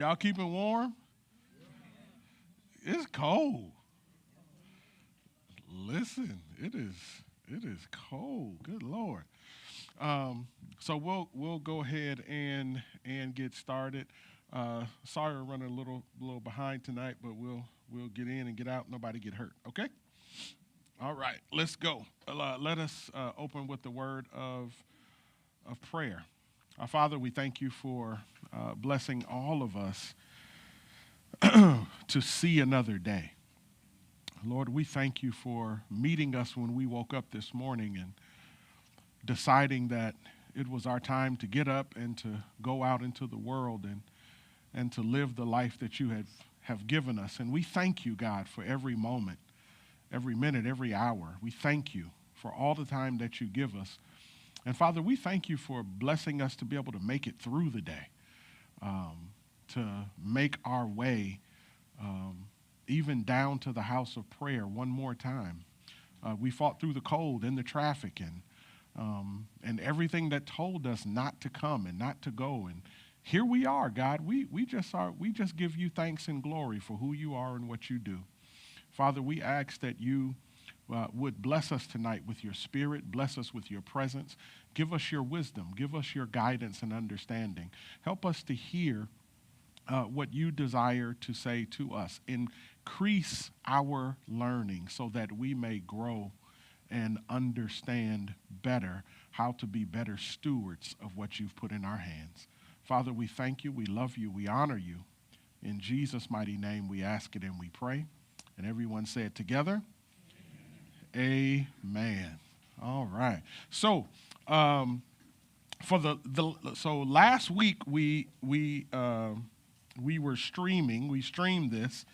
Y'all keeping warm? It's cold. Listen, it is cold. Good Lord. So we'll go ahead and get started. Sorry we're running a little behind tonight, but we'll get in and get out. Nobody get hurt. Okay. All right. Let's go. Let us open with the word of prayer. Our Father, we thank you for blessing all of us to see another day. Lord, we thank you for meeting us when we woke up this morning and deciding that it was our time to get up and to go out into the world and to live the life that you have given us. And we thank you, God, for every moment, every minute, every hour. We thank you for all the time that you give us. And Father, we thank you for blessing us to be able to make it through the day, to make our way even down to the house of prayer one more time. We fought through the cold and the traffic and everything that told us not to come and not to go. And here we are, God. We just give you thanks and glory for who you are and what you do. Father, we ask that you would bless us tonight with your spirit, bless us with your presence, give us your wisdom, give us your guidance and understanding. Help us to hear what you desire to say to us. Increase our learning so that we may grow and understand better how to be better stewards of what you've put in our hands. Father, we thank you, we love you, we honor you. In Jesus' mighty name we ask it and we pray. And everyone say it together. Amen. All right. So, so last week we were streaming. We streamed this,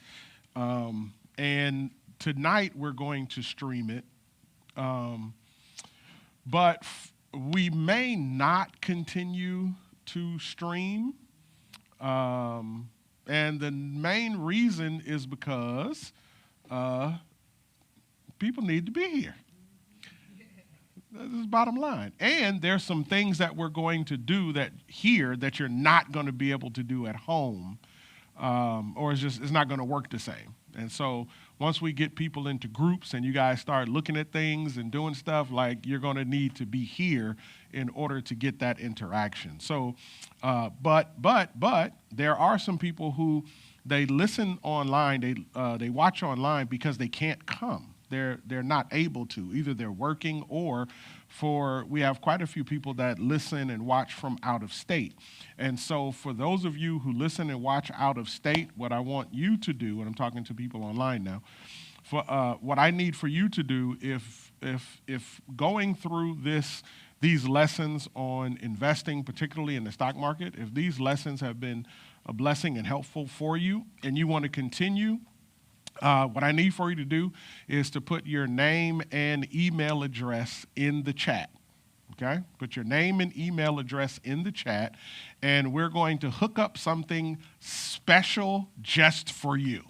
and tonight we're going to stream it. But we may not continue to stream, and the main reason is because people need to be here. This is bottom line. And there's some things that we're going to do that you're not going to be able to do at home, or it's not going to work the same. And so once we get people into groups and you guys start looking at things and doing stuff, like, you're going to need to be here in order to get that interaction. So, but there are some people who they listen online, they watch online because they can't come. They're not able to. Either they're working or we have quite a few people that listen and watch from out of state. And so for those of you who listen and watch out of state, what I want you to do, and I'm talking to people online now, what I need for you to do, if going through these lessons on investing, particularly in the stock market, if these lessons have been a blessing and helpful for you and you want to continue, what I need for you to do is to put your name and email address in the chat, okay? Put your name and email address in the chat, and we're going to hook up something special just for you,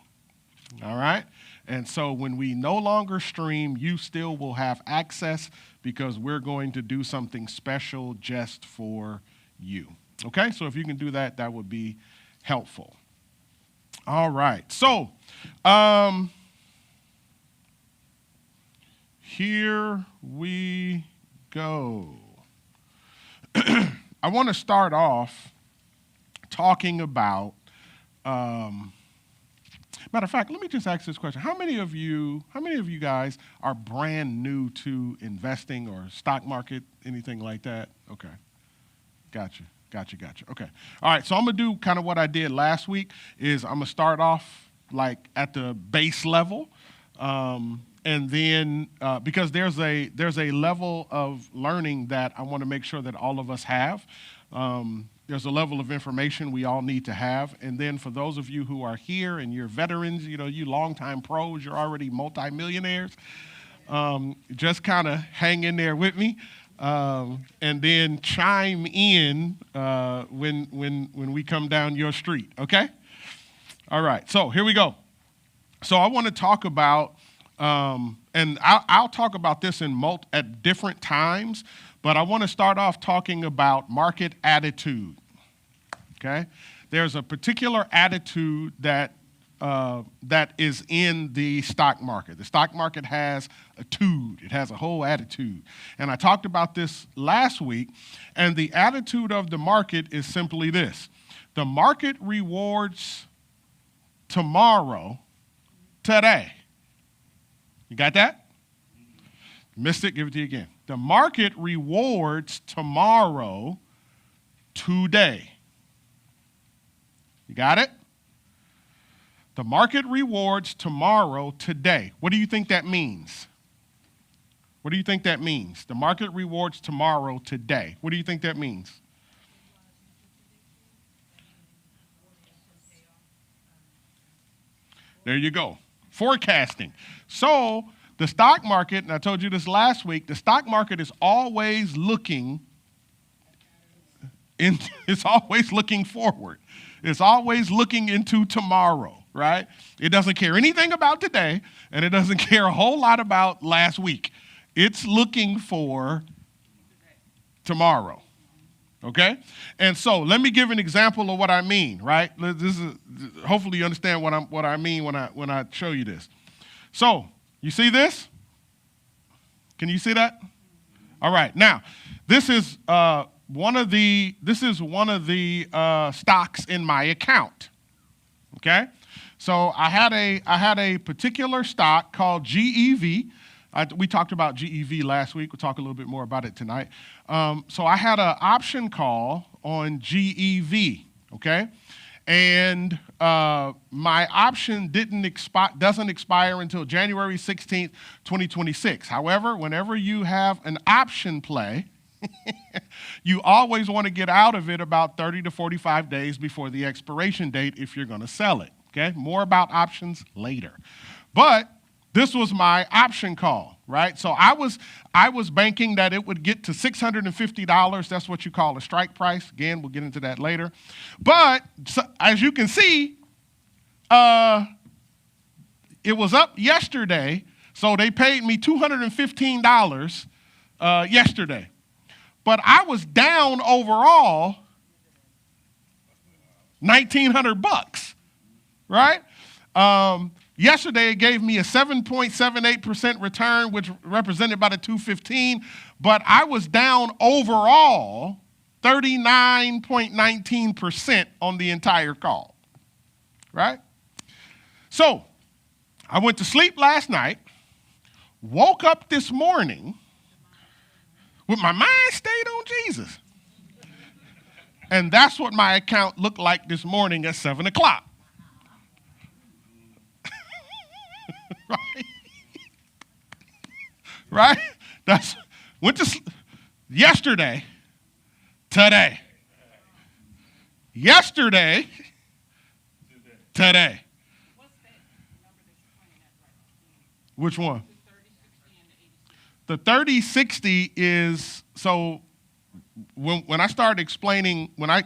all right? And so when we no longer stream, you still will have access because we're going to do something special just for you, okay? So if you can do that, that would be helpful. All right, so here we go. I want to start off talking about, matter of fact, let me just ask this question. How many of you guys are brand new to investing or stock market, anything like that? Okay, gotcha. Okay. All right, so I'm going to do kind of what I did last week is I'm going to start off like at the base level. And then because there's a level of learning that I want to make sure that all of us have. There's a level of information we all need to have. And then for those of you who are here and you're veterans, you longtime pros, you're already multimillionaires, just kind of hang in there with me. And then chime in when we come down your street, okay? All right, so here we go. So I want to talk about, and I'll talk about this at different times, but I want to start off talking about market attitude, okay? there's a particular attitude that is in the stock market. The stock market has a tude. It has a whole attitude. And I talked about this last week, and the attitude of the market is simply this. The market rewards tomorrow, today. You got that? Missed it? Give it to you again. The market rewards tomorrow, today. You got it? The market rewards tomorrow, today. What do you think that means? What do you think that means? The market rewards tomorrow, today. What do you think that means? There you go. Forecasting. So the stock market, and I told you this last week, the stock market is always looking it's always looking forward. It's always looking into tomorrow. Right? It doesn't care anything about today, and it doesn't care a whole lot about last week. It's looking for tomorrow. Okay? And so let me give an example of what I mean, right? This is hopefully you understand what I mean when I show you this. So, you see this? Can you see that? All right. Now, this is one of the stocks in my account. Okay? So I had a particular stock called GEV. We talked about GEV last week. We'll talk a little bit more about it tonight. So I had an option call on GEV, okay? And my option doesn't expire until January 16th, 2026. However, whenever you have an option play, you always want to get out of it about 30 to 45 days before the expiration date if you're going to sell it. Okay, more about options later. But this was my option call, right? So I was banking that it would get to $650. That's what you call a strike price. Again, we'll get into that later. But as you can see, it was up yesterday. So they paid me $215 yesterday. But I was down overall $1,900. Right? Yesterday, it gave me a 7.78% return, which represented about a 215, but I was down overall 39.19% on the entire call. Right? So, I went to sleep last night, woke up this morning with my mind stayed on Jesus. And that's what my account looked like this morning at 7 o'clock. Right? Right? Went to yesterday, today. Yesterday, today. What's that number that you're pointing at right now? Which one? The 30, 60, and the 80, 60. The 3060 is so when I start explaining when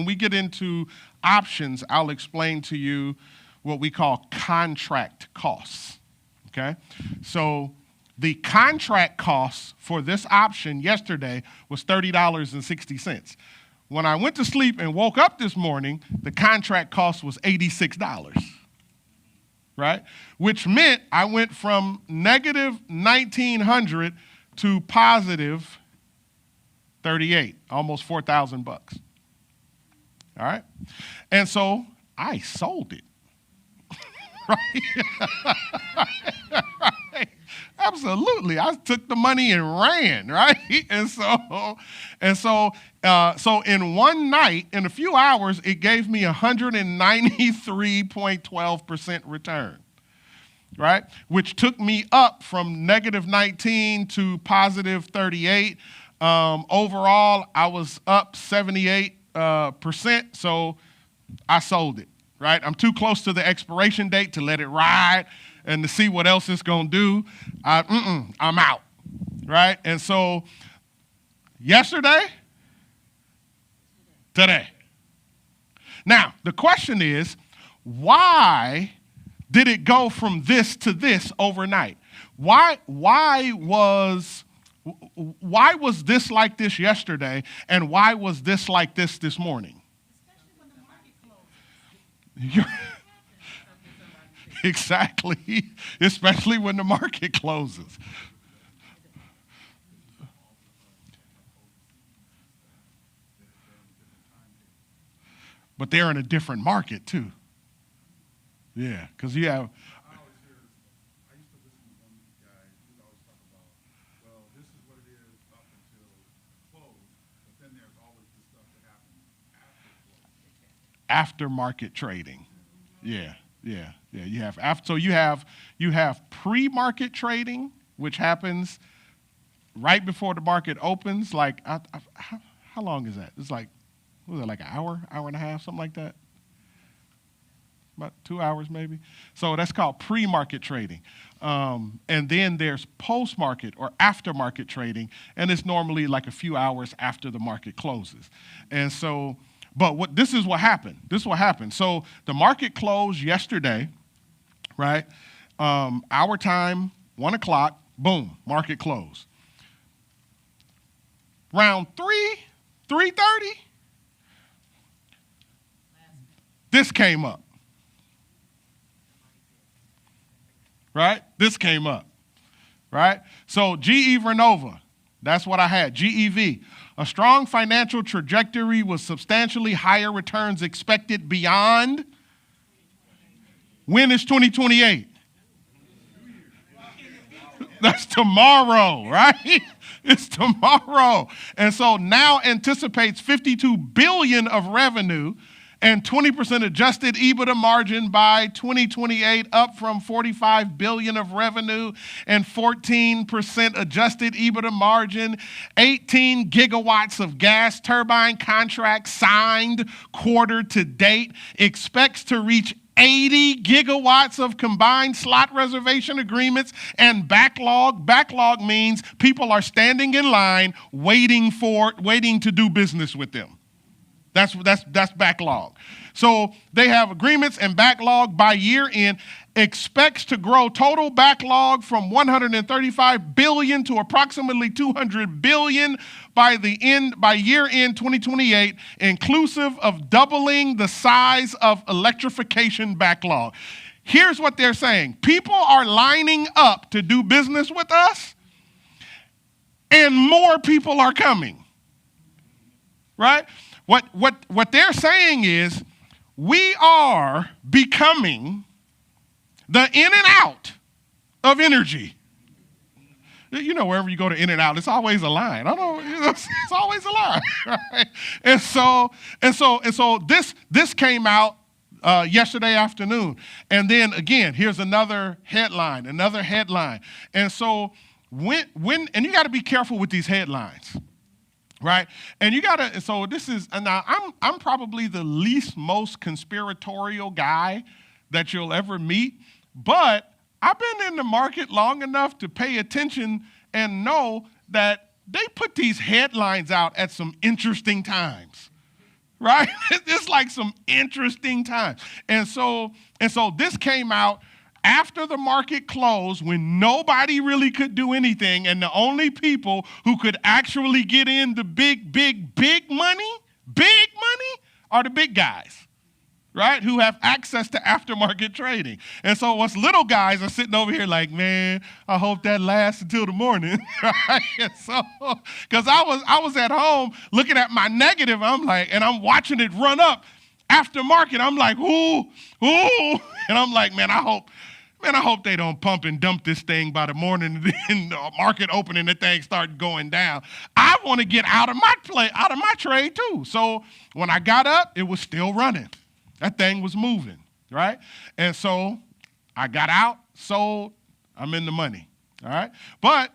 we get into options, I'll explain to you what we call contract costs. Okay? So the contract cost for this option yesterday was $30.60. When I went to sleep and woke up this morning, the contract cost was $86. Right? Which meant I went from negative 1,900 to positive 38, almost $4,000. All right? And so I sold it. Right? Right? Absolutely. I took the money and ran, right? And so in one night, in a few hours, it gave me 193.12% return, right? Which took me up from negative 19 to positive 38. Overall, I was up 78%, so I sold it. Right? I'm too close to the expiration date to let it ride and to see what else it's going to do. I'm out. Right? And so yesterday, today. Now, the question is, why did it go from this to this overnight? Why was this like this yesterday, and why was this like this morning? Especially when the market You're exactly, especially when the market closes. But they're in a different market too. Yeah, because you have. I always hear this. I used to listen to one guy who would always talk about, well, this is what it is up until close, but then there's always the stuff that happens after close. Aftermarket trading. Yeah, yeah, yeah. You have pre-market trading, which happens right before the market opens. Like, how long is that? It's like, what was it, like an hour, hour and a half, something like that? About 2 hours maybe. So that's called pre-market trading. And then there's post-market or aftermarket trading, and it's normally like a few hours after the market closes. And so, but this is what happened. This is what happened. So the market closed yesterday, right? Our time, 1 o'clock, boom, market closed. Round 3:30, this came up. Right? This came up. Right? So GE Vernova, that's what I had. GEV. A strong financial trajectory with substantially higher returns expected beyond. When is 2028? That's tomorrow, right? It's tomorrow. And so now anticipates 52 billion of revenue and 20% adjusted EBITDA margin by 2028, up from 45 billion of revenue and 14% adjusted EBITDA margin. 18 gigawatts of gas turbine contracts signed quarter to date. Expects to reach 80 gigawatts of combined slot reservation agreements and backlog. Backlog means people are standing in line waiting to do business with them. That's backlog. So they have agreements and backlog by year end. Expects to grow total backlog from 135 billion to approximately 200 billion by year end 2028, inclusive of doubling the size of electrification backlog. Here's what they're saying. People are lining up to do business with us, and more people are coming. Right? What they're saying is we are becoming the in and out of energy. You know, wherever you go to in and out, it's always a line. I don't know, it's always a line, right? And so this came out yesterday afternoon. And then again, here's another headline. And so and you got to be careful with these headlines. Right? And now I'm probably the least most conspiratorial guy that you'll ever meet, but I've been in the market long enough to pay attention and know that they put these headlines out at some interesting times. Right? It's like some interesting times. And so this came out after the market closed, when nobody really could do anything, and the only people who could actually get in the big money are the big guys, right? Who have access to aftermarket trading. And so us little guys are sitting over here like, man, I hope that lasts until the morning, right? And so, because I was at home looking at my negative, I'm like, and I'm watching it run up aftermarket. I'm like, ooh, and I'm like, man, I hope they don't pump and dump this thing by the morning and the market opening, the thing start going down. I want to get out of my trade too. So when I got up, it was still running. That thing was moving, right? And so I got out, sold, I'm in the money, all right? But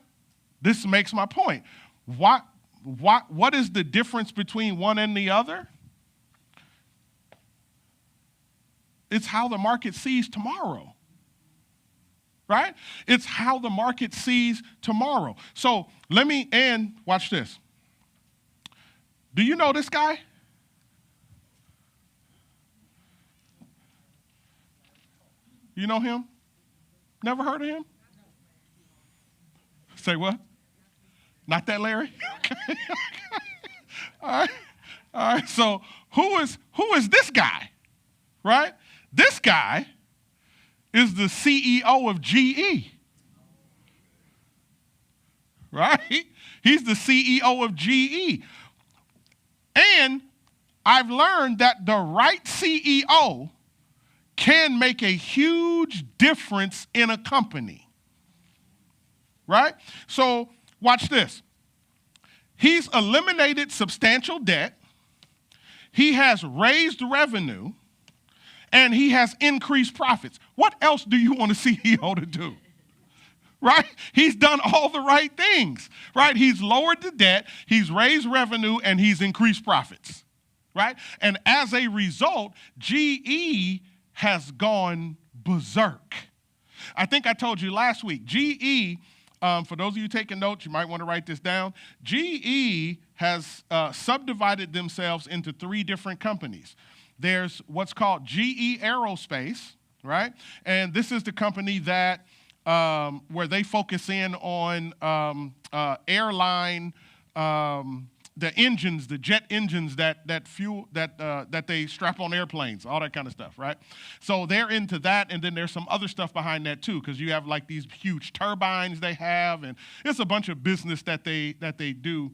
this makes my point. What is the difference between one and the other? It's how the market sees tomorrow. Right? It's how the market sees tomorrow. So watch this. Do you know this guy? You know him? Never heard of him? Say what? Not that Larry? Okay. All right. So who is this guy? Right? This guy is the CEO of GE. Right? He's the CEO of GE. And I've learned that the right CEO can make a huge difference in a company. Right? So watch this. He's eliminated substantial debt. He has raised revenue. And he has increased profits. What else do you want a CEO to do? Right? He's done all the right things, right? He's lowered the debt, he's raised revenue, and he's increased profits, right? And as a result, GE has gone berserk. I think I told you last week, GE, for those of you taking notes, you might want to write this down. GE has subdivided themselves into 3 different companies. There's what's called GE Aerospace, right? And this is the company that where they focus in on airline, the engines, the jet engines that fuel that they strap on airplanes, all that kind of stuff, right? So they're into that, and then there's some other stuff behind that too, because you have like these huge turbines they have, and it's a bunch of business that they do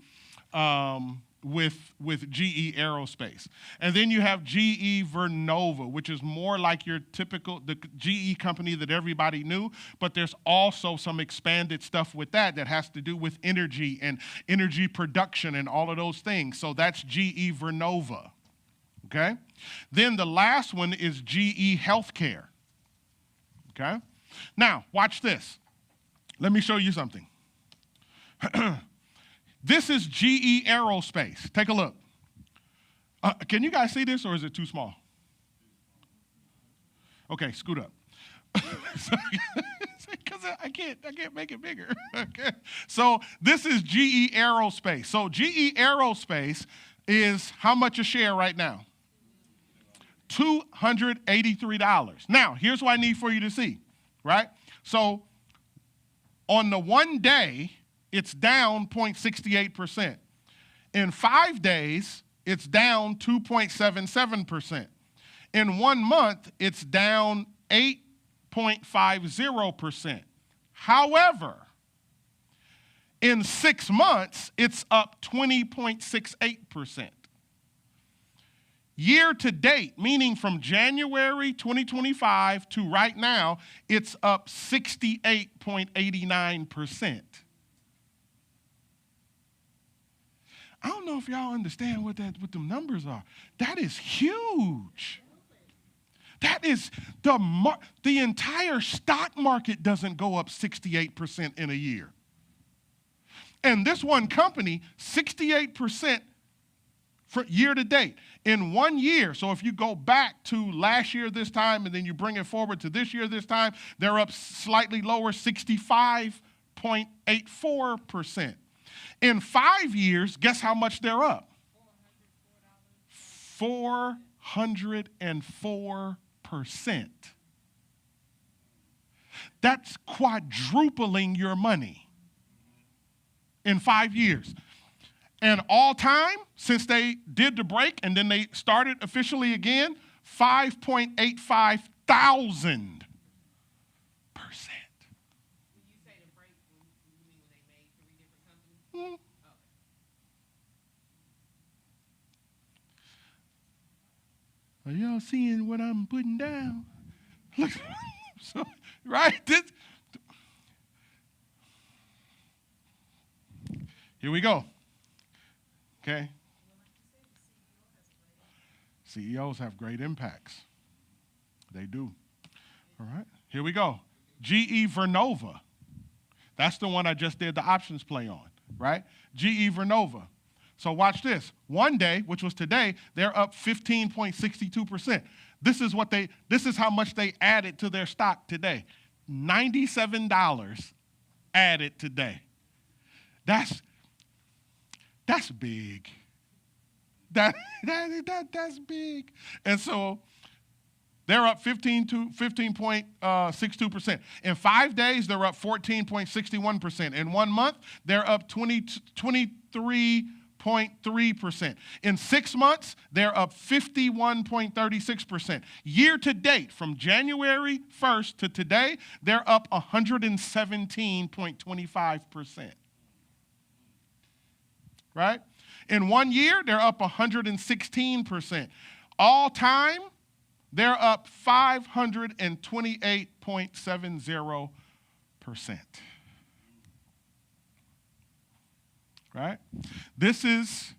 with GE Aerospace. And then you have GE Vernova, which is more like your typical, the GE company that everybody knew, but there's also some expanded stuff with that has to do with energy and energy production and all of those things. So that's GE Vernova, okay? Then the last one is GE Healthcare, okay? Now, watch this. Let me show you something. This is GE Aerospace. Take a look. Can you guys see this, or is it too small? Okay, scoot up. Because I can't make it bigger. Okay. So this is GE Aerospace. So GE Aerospace is how much a share right now? $283. Now, here's what I need for you to see, right? So on the one day, it's down 0.68%. In 5 days, it's down 2.77%. In 1 month, it's down 8.50%. However, in 6 months, it's up 20.68%. Year to date, meaning from January 2025 to right now, it's up 68.89%. I don't know if y'all understand what the numbers are. That is huge. That is the entire stock market doesn't go up 68% in a year. And this one company, 68% for year to date. In 1 year, so if you go back to last year this time and then you bring it forward to this year this time, they're up slightly lower, 65.84%. In 5 years, guess how much they're up? $404%. That's quadrupling your money in 5 years. And all time, since they did the break and then they started officially again, 5.85 thousand %. When you say the break, you mean when they made 3 different companies? Are y'all seeing what I'm putting down? Look, so, right? Here we go. Okay? CEOs have great impacts. They do. All right? Here we go. GE Vernova. That's the one I just did the options play on, right? GE Vernova. So watch this. One day, which was today, they're up 15.62%. This is how much they added to their stock today. $97 added today. That's big. That's big. And so they're up 15.62%. In 5 days, they're up 14.61%. In 1 month, they're up 23.47%. 8.3%. In 6 months, they're up 51.36%. Year to date, from January 1st to today, they're up 117.25%. Right? In 1 year, they're up 116%. All time, they're up 528.70%. Right? This is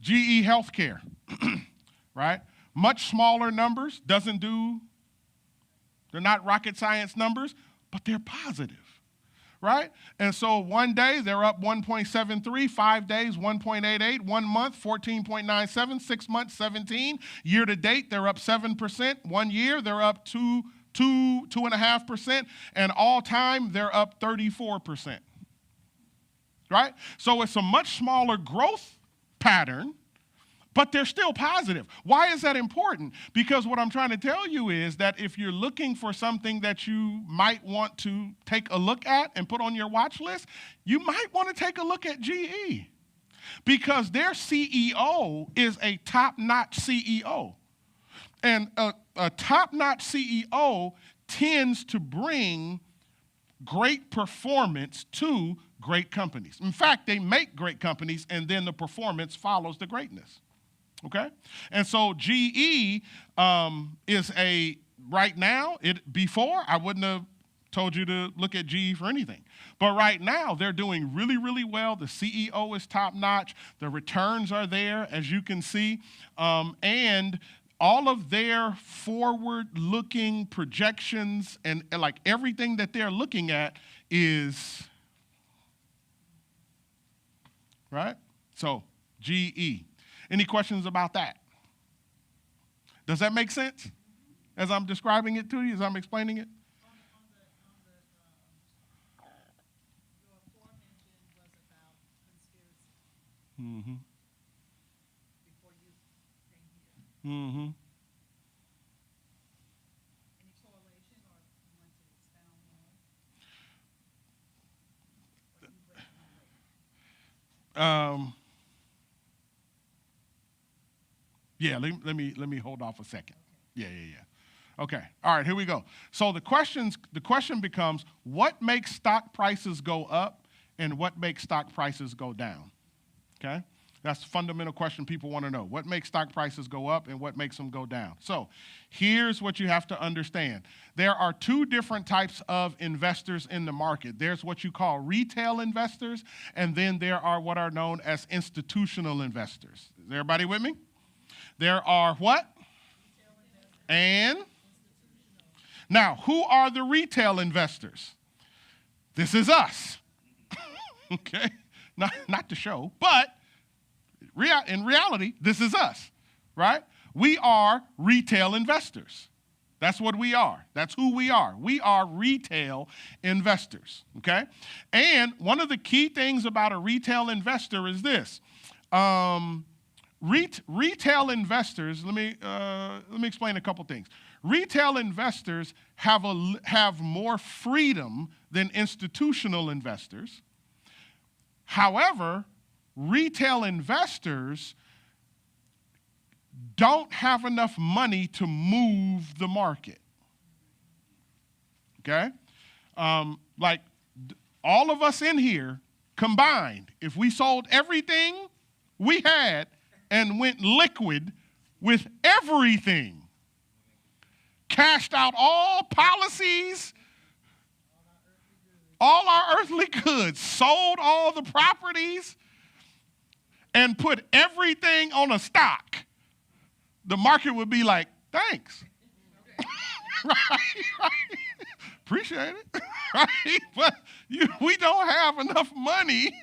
GE Healthcare, right? Much smaller numbers, they're not rocket science numbers, but they're positive, right? And so 1 day, they're up 1.73, 5 days, 1.88, 1 month, 14.97, 6 months, 17. Year to date, they're up 7%. 1 year, they're up 2.5%, and all time, they're up 34%, right? So it's a much smaller growth pattern, but they're still positive. Why is that important? Because what I'm trying to tell you is that if you're looking for something that you might want to take a look at and put on your watch list, you might want to take a look at GE, because their CEO is a top-notch CEO. And a top-notch CEO tends to bring great performance to great companies. In fact, they make great companies, and then the performance follows the greatness. Okay? And so GE is right now, before, I wouldn't have told you to look at GE for anything. But right now, they're doing really, really well. The CEO is top-notch. The returns are there, as you can see. And all of their forward-looking projections and like everything that they're looking at is, right? So, GE. Any questions about that? Does that make sense as I'm describing it to you, as I'm explaining it? Your aforementioned was about conspiracy Mm-hmm. before you came here. Mm-hmm. Any correlation, or you want to expound more? Or you break it down later? Yeah, let me hold off a second. Yeah. Okay, all right, here we go. So the question becomes, what makes stock prices go up and what makes stock prices go down? Okay? That's the fundamental question people want to know. What makes stock prices go up and what makes them go down? So here's what you have to understand. There are two different types of investors in the market. There's what you call retail investors, and then there are what are known as institutional investors. Is everybody with me? There are what? And? Now, who are the retail investors? This is us. Okay? Not the show, but in reality, this is us, right? We are retail investors. That's what we are. That's who we are. We are retail investors, okay? And one of the key things about a retail investor is this. Retail investors, let me explain a couple things. Retail investors have more freedom than institutional investors. However, retail investors don't have enough money to move the market. Okay? Like all of us in here combined, if we sold everything we had and went liquid with everything, cashed out all policies, all our earthly goods, sold all the properties, and put everything on a stock, the market would be like, thanks. right? Appreciate it. Right? But we don't have enough money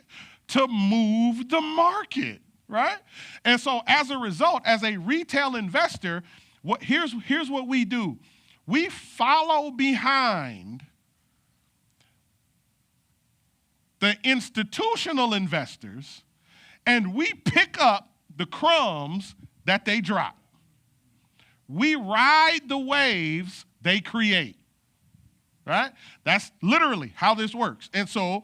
to move the market, right? And so as a result, as a retail investor, here's what we do. We follow behind the institutional investors, and we pick up the crumbs that they drop. We ride the waves they create, right? That's literally how this works. And so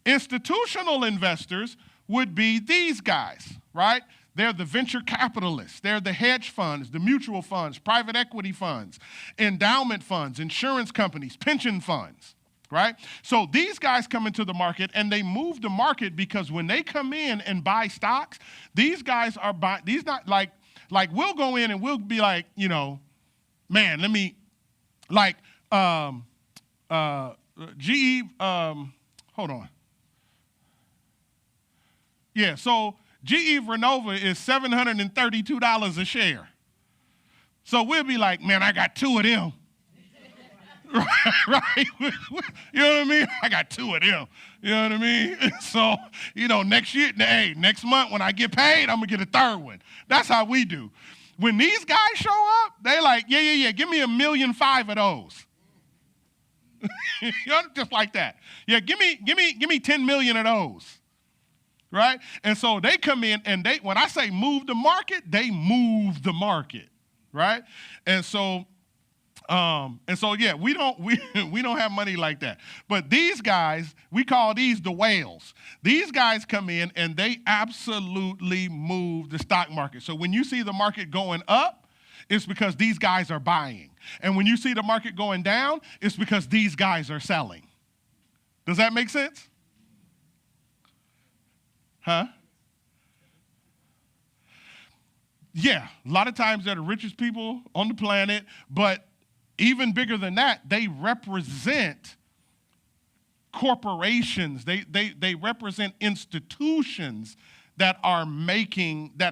Institutional investors would be these guys, right? They're the venture capitalists. They're the hedge funds, the mutual funds, private equity funds, endowment funds, insurance companies, pension funds, right? So these guys come into the market and they move the market because when they come in and buy stocks, these guys are buying, these not like we'll go in and we'll be like, man, let me, like, GE, hold on. Yeah, so GE Vernova is $732 a share. So we'll be like, man, I got two of them. Right? You know what I mean? I got two of them. You know what I mean? So, next month when I get paid, I'm going to get a third one. That's how we do. When these guys show up, they like, yeah, give me 1.5 million of those. Just like that. Yeah, give me 10 million of those. Right? And so they come in and when I say move the market, they move the market. Right? And so yeah, we don't have money like that. But these guys, we call these the whales. These guys come in and they absolutely move the stock market. So when you see the market going up, it's because these guys are buying. And when you see the market going down, it's because these guys are selling. Does that make sense? Huh? Yeah, a lot of times they're the richest people on the planet, but even bigger than that, they represent corporations. They represent institutions that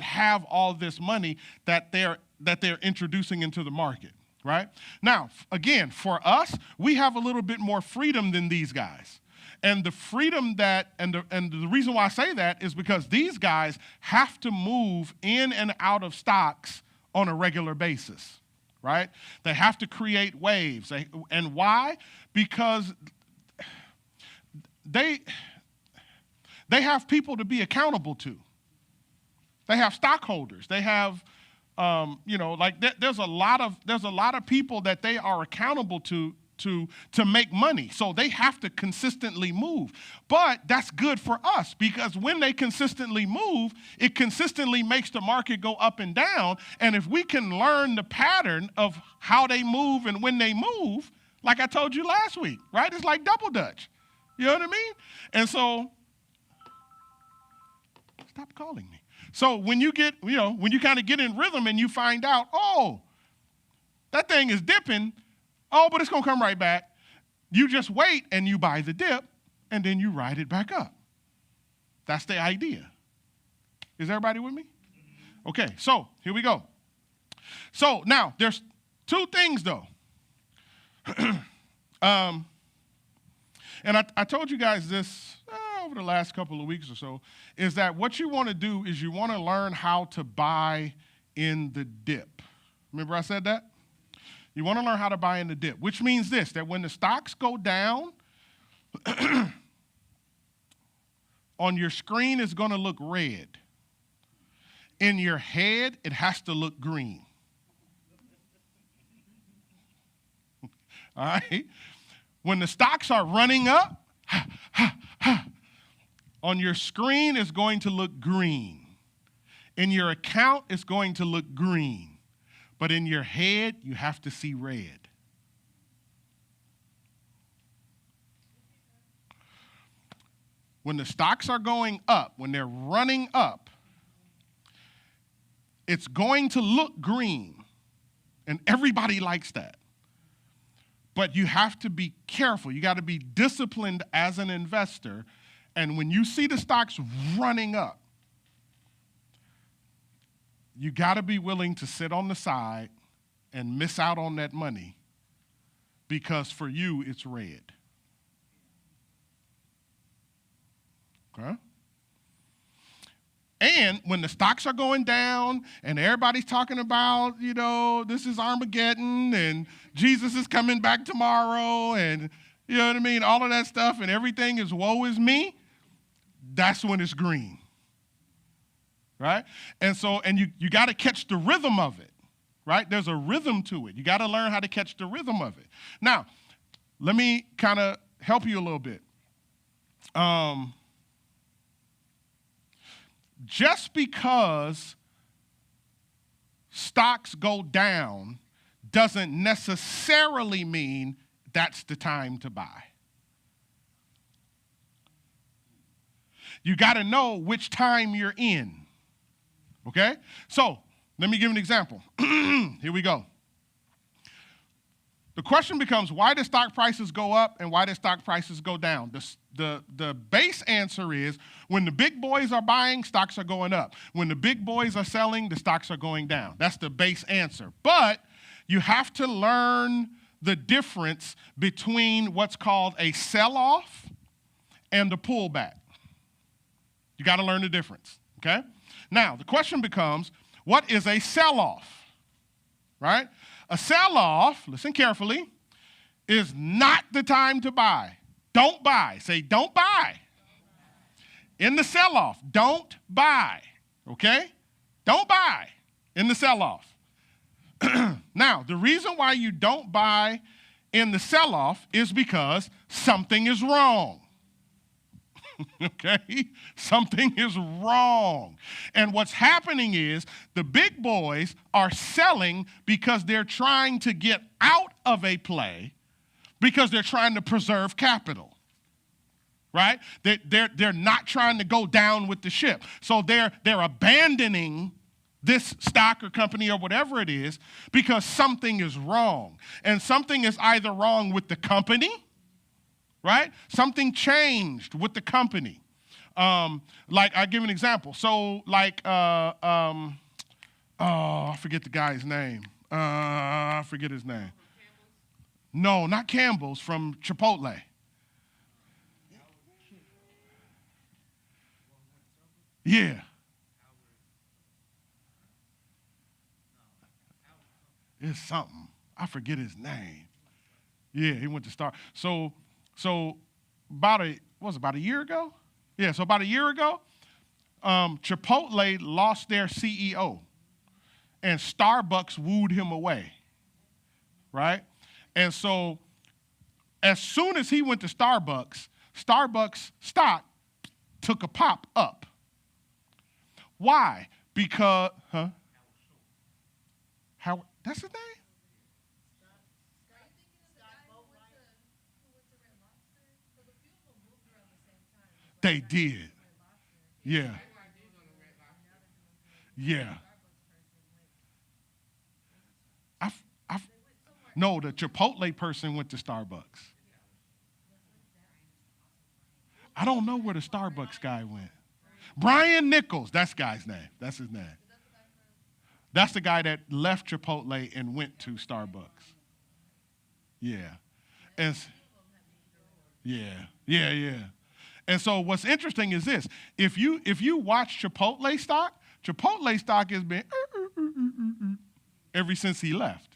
have all this money that they're introducing into the market, right? Now, again, for us, we have a little bit more freedom than these guys. And the freedom and the reason why I say that is because these guys have to move in and out of stocks on a regular basis, right? They have to create waves. And why? Because they have people to be accountable to. They have stockholders. They have, there's a lot of people that they are accountable to make money. So they have to consistently move. But that's good for us because when they consistently move, it consistently makes the market go up and down. And if we can learn the pattern of how they move and when they move, like I told you last week, right? It's like double dutch. You know what I mean? And so, stop calling me. So when you kind of get in rhythm and you find out, oh, that thing is dipping, oh, but it's going to come right back. You just wait and you buy the dip and then you ride it back up. That's the idea. Is everybody with me? Okay, so here we go. So now there's two things though. And I told you guys this over the last couple of weeks or so, is that what you want to do is you want to learn how to buy in the dip. Remember I said that? You want to learn how to buy in the dip, which means this, that when the stocks go down, on your screen it's going to look red. In your head, it has to look green. All right? When the stocks are running up, on your screen it's going to look green. In your account, it's going to look green. But in your head, you have to see red. When the stocks are going up, when they're running up, it's going to look green. And everybody likes that. But you have to be careful. You got to be disciplined as an investor. And when you see the stocks running up, you got to be willing to sit on the side and miss out on that money because for you, it's red. Okay? And when the stocks are going down and everybody's talking about, this is Armageddon and Jesus is coming back tomorrow and, you know what I mean, all of that stuff and everything is woe is me, that's when it's green. Right? And so, you got to catch the rhythm of it, right? There's a rhythm to it. You got to learn how to catch the rhythm of it. Now, let me kind of help you a little bit. Um, just because stocks go down doesn't necessarily mean that's the time to buy. You got to know which time you're in. Okay? So, let me give an example. Here we go. The question becomes, why do stock prices go up and why do stock prices go down? The base answer is, when the big boys are buying, stocks are going up. When the big boys are selling, the stocks are going down. That's the base answer. But you have to learn the difference between what's called a sell-off and a pullback. You got to learn the difference, okay? Now, the question becomes, what is a sell-off, right? A sell-off, listen carefully, is not the time to buy. Don't buy. Say, don't buy. In the sell-off, don't buy, okay? Don't buy in the sell-off. Now, the reason why you don't buy in the sell-off is because something is wrong. Okay? Something is wrong. And what's happening is the big boys are selling because they're trying to get out of a play because they're trying to preserve capital. Right? They're not trying to go down with the ship. So they're abandoning this stock or company or whatever it is because something is wrong. And something is either wrong with the company, right? Something changed with the company. Like, I'll give an example. So, like, I forget the guy's name. I forget his name. No, not Campbell's, from Chipotle. Yeah. It's something. I forget his name. Yeah, he went to Star. So about a year ago? Yeah, so about a year ago, Chipotle lost their CEO, and Starbucks wooed him away, right? And so as soon as he went to Starbucks, Starbucks stock took a pop up. Why? Because, Howard, that's his name? They did. Yeah. Yeah. No, the Chipotle person went to Starbucks. I don't know where the Starbucks guy went. Brian Nichols, that's the guy's name. That's his name. That's the guy that left Chipotle and went to Starbucks. Yeah. And yeah. And so what's interesting is this. If you watch Chipotle stock has been ever since he left.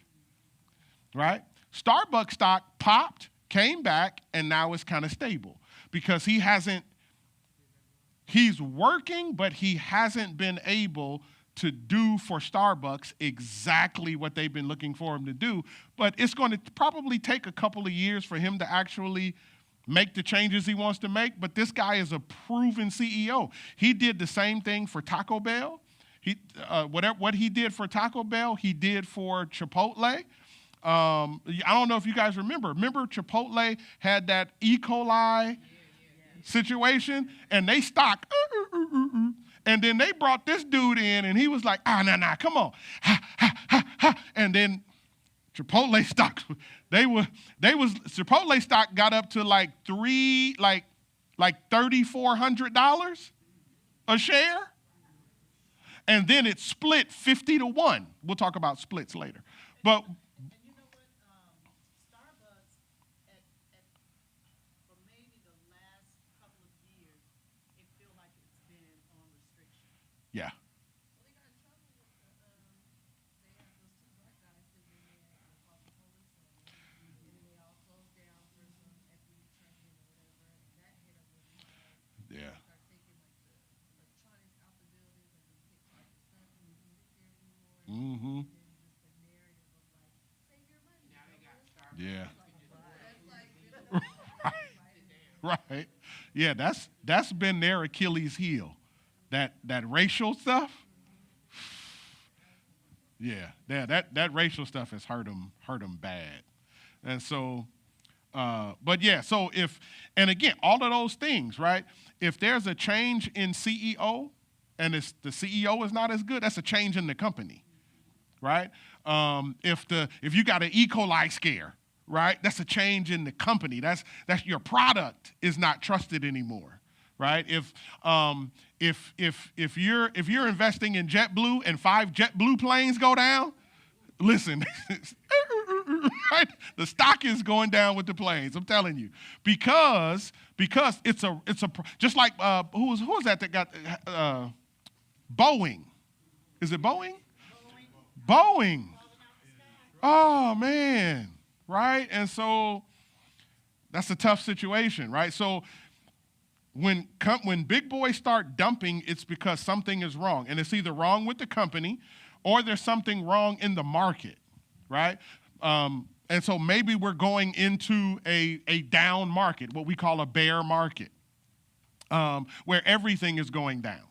Right? Starbucks stock popped, came back, and now it's kind of stable because he's working, but he hasn't been able to do for Starbucks exactly what they've been looking for him to do. But it's going to probably take a couple of years for him to actually make the changes he wants to make. But this guy is a proven CEO. He did the same thing for Taco Bell. What he did for Taco Bell, he did for Chipotle. I don't know if you guys remember. Remember Chipotle had that E. coli situation, and they stock. And then they brought this dude in, and he was like, nah, come on. And then Chipotle stock, Chipotle stock got up to like $3,400 a share. And then it split 50-1. We'll talk about splits later. But And you know what? Starbucks, for maybe the last couple of years, it feels like it's been on restriction. yeah. Well, they got in trouble with they had those two black guys sitting in there and called the police on them. And then they all closed down for some equity training or whatever, and that hit them really hard. Yeah. Start taking like the electronics out the buildings and the kids like the stuff and you can't sit there anymore. Mm-hmm. And then just the narrative of like, save your money. Now they got Starbucks. Starbucks. Yeah. That's like, Right. Yeah, that's been their Achilles heel. That racial stuff. Yeah, that racial stuff has hurt them bad. And so, but yeah, so if, and again, all of those things, right? If there's a change in CEO and the CEO is not as good, that's a change in the company, right? If you got an E. coli scare, right? That's a change in the company. That's your product is not trusted anymore, right? If you're investing in JetBlue and 5 JetBlue planes go down, listen, right? The stock is going down with the planes. I'm telling you, because it's a just like who was that got Boeing? Is it Boeing? Boeing. Oh man, right? And so that's a tough situation, right? So when big boys start dumping, it's because something is wrong, and it's either wrong with the company or there's something wrong in the market, right? And so maybe we're going into a down market, what we call a bear market, where everything is going down,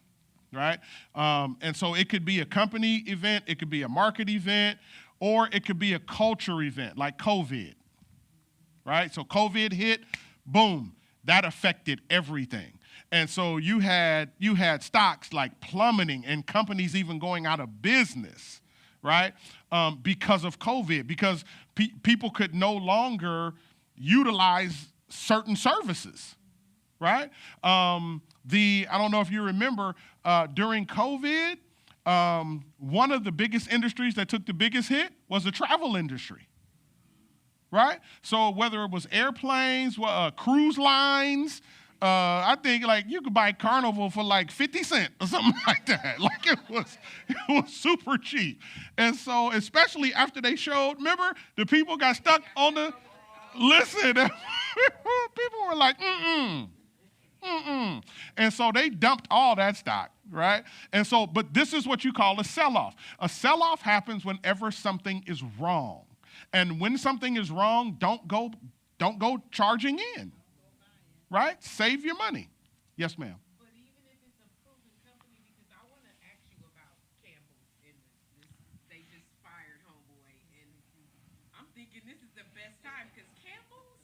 right? And so it could be a company event, it could be a market event, or it could be a culture event like COVID, right? So COVID hit, boom, that affected everything. And so you had stocks like plummeting and companies even going out of business, right? Because of COVID, because people could no longer utilize certain services, right? I don't know if you remember, during COVID, one of the biggest industries that took the biggest hit was the travel industry, right? So whether it was airplanes, cruise lines, I think like you could buy Carnival for like 50 cents or something like that. Like it was super cheap. And so especially after they showed, remember the people got stuck on the, listen, people were like, and so they dumped all that stock, right? And so, but this is what you call a sell-off. A sell-off happens whenever something is wrong. And when something is wrong, don't go charging in, right? Save your money. Yes, ma'am. But even if it's a proven company, because I want to ask you about Campbell's in this, they just fired homeboy, and I'm thinking this is the best time because Campbell's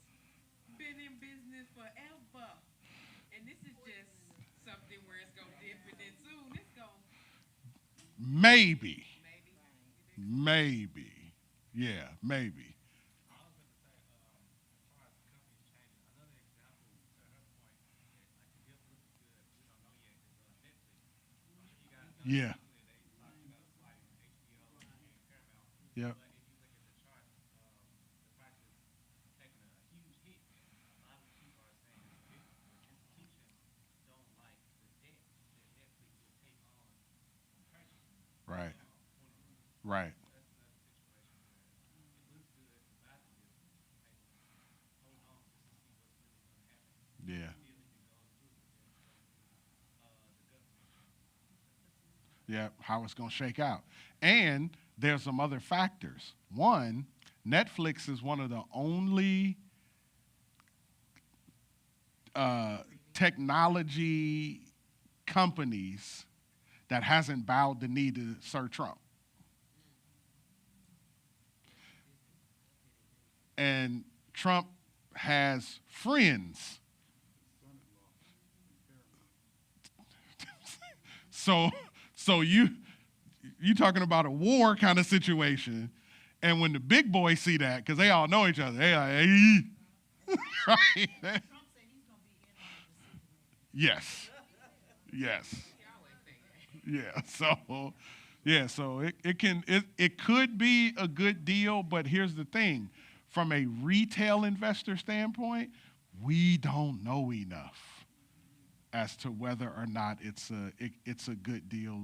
been in business forever, and this is just something where it's gonna dip, and then soon it's gonna Maybe. maybe. Yeah, maybe. Yeah. Yep. Right. Right. Yeah. Yeah, how it's going to shake out. And there's some other factors. One, Netflix is one of the only technology companies that hasn't bowed the knee to Sir Trump. And Trump has friends. So you talking about a war kind of situation, and when the big boys see that, because they all know each other, they like, hey, right? Trump said he's gonna be in on the decision making. Yes, yes, He always say that. so it could be a good deal, but here's the thing: from a retail investor standpoint, we don't know enough as to whether or not it's a good deal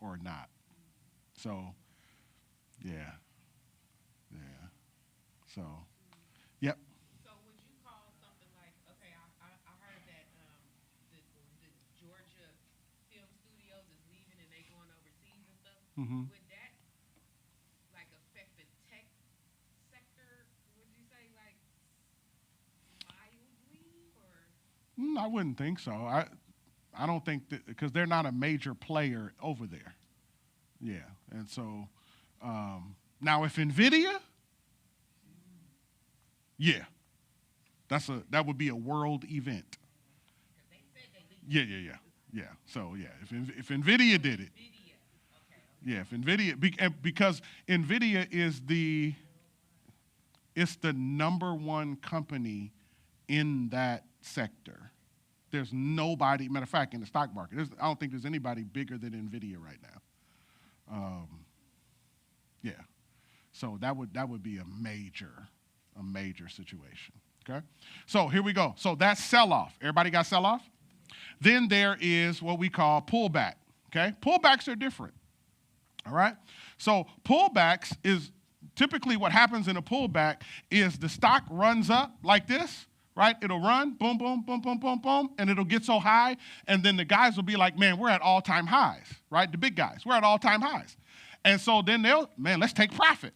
or not. So, yeah. So, yep. So would you call something like, okay, I heard that the Georgia film studios is leaving and they going overseas and stuff. Hmm. Would that like affect the tech sector? Would you say like mildly or? I wouldn't think so. I don't think that, because they're not a major player over there. Yeah, and so now if NVIDIA, yeah, that would be a world event. Yeah. So yeah, if NVIDIA did it, yeah, if NVIDIA, because NVIDIA is it's the number one company in that sector. There's nobody, matter of fact, in the stock market, I don't think there's anybody bigger than NVIDIA right now. Yeah, so that would be a major situation. Okay, so here we go. So that's sell-off. Everybody got sell-off? Then there is what we call pullback. Okay, pullbacks are different. All right, so pullbacks is typically what happens in a pullback is the stock runs up like this. Right? It'll run, boom, boom, boom, boom, boom, boom, and it'll get so high, and then the guys will be like, man, we're at all-time highs, right? The big guys, we're at all-time highs. And so then let's take profit.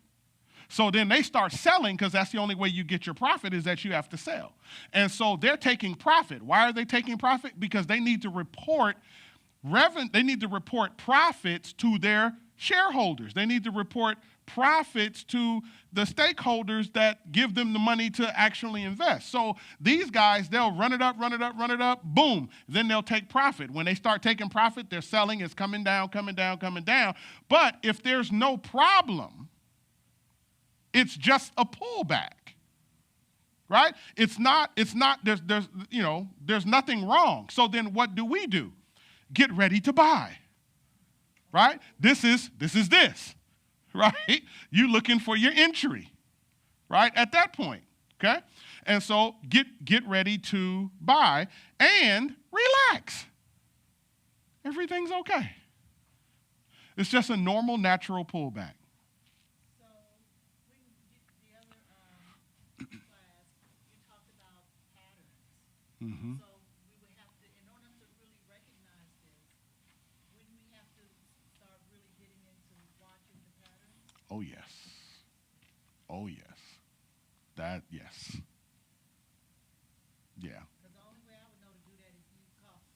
So then they start selling, because that's the only way you get your profit is that you have to sell. And so they're taking profit. Why are they taking profit? Because they need to report profits to their shareholders. They need to report profits to the stakeholders that give them the money to actually invest. So these guys, they'll run it up, boom. Then they'll take profit. When they start taking profit, they're selling, it's coming down. But if there's no problem, it's just a pullback, right? There's nothing wrong. So then what do? Get ready to buy, right? This is this. Right? You're looking for your entry, right? At that point, okay? And so get ready to buy and relax. Everything's okay. It's just a normal, natural pullback. So when the other class, you talked about patterns. Mm-hmm. So we would have to, in order to really recognize this, wouldn't we have to start really getting into watching the patterns? Oh, yes. Yes. Yeah. Because the only way I would know to do that is you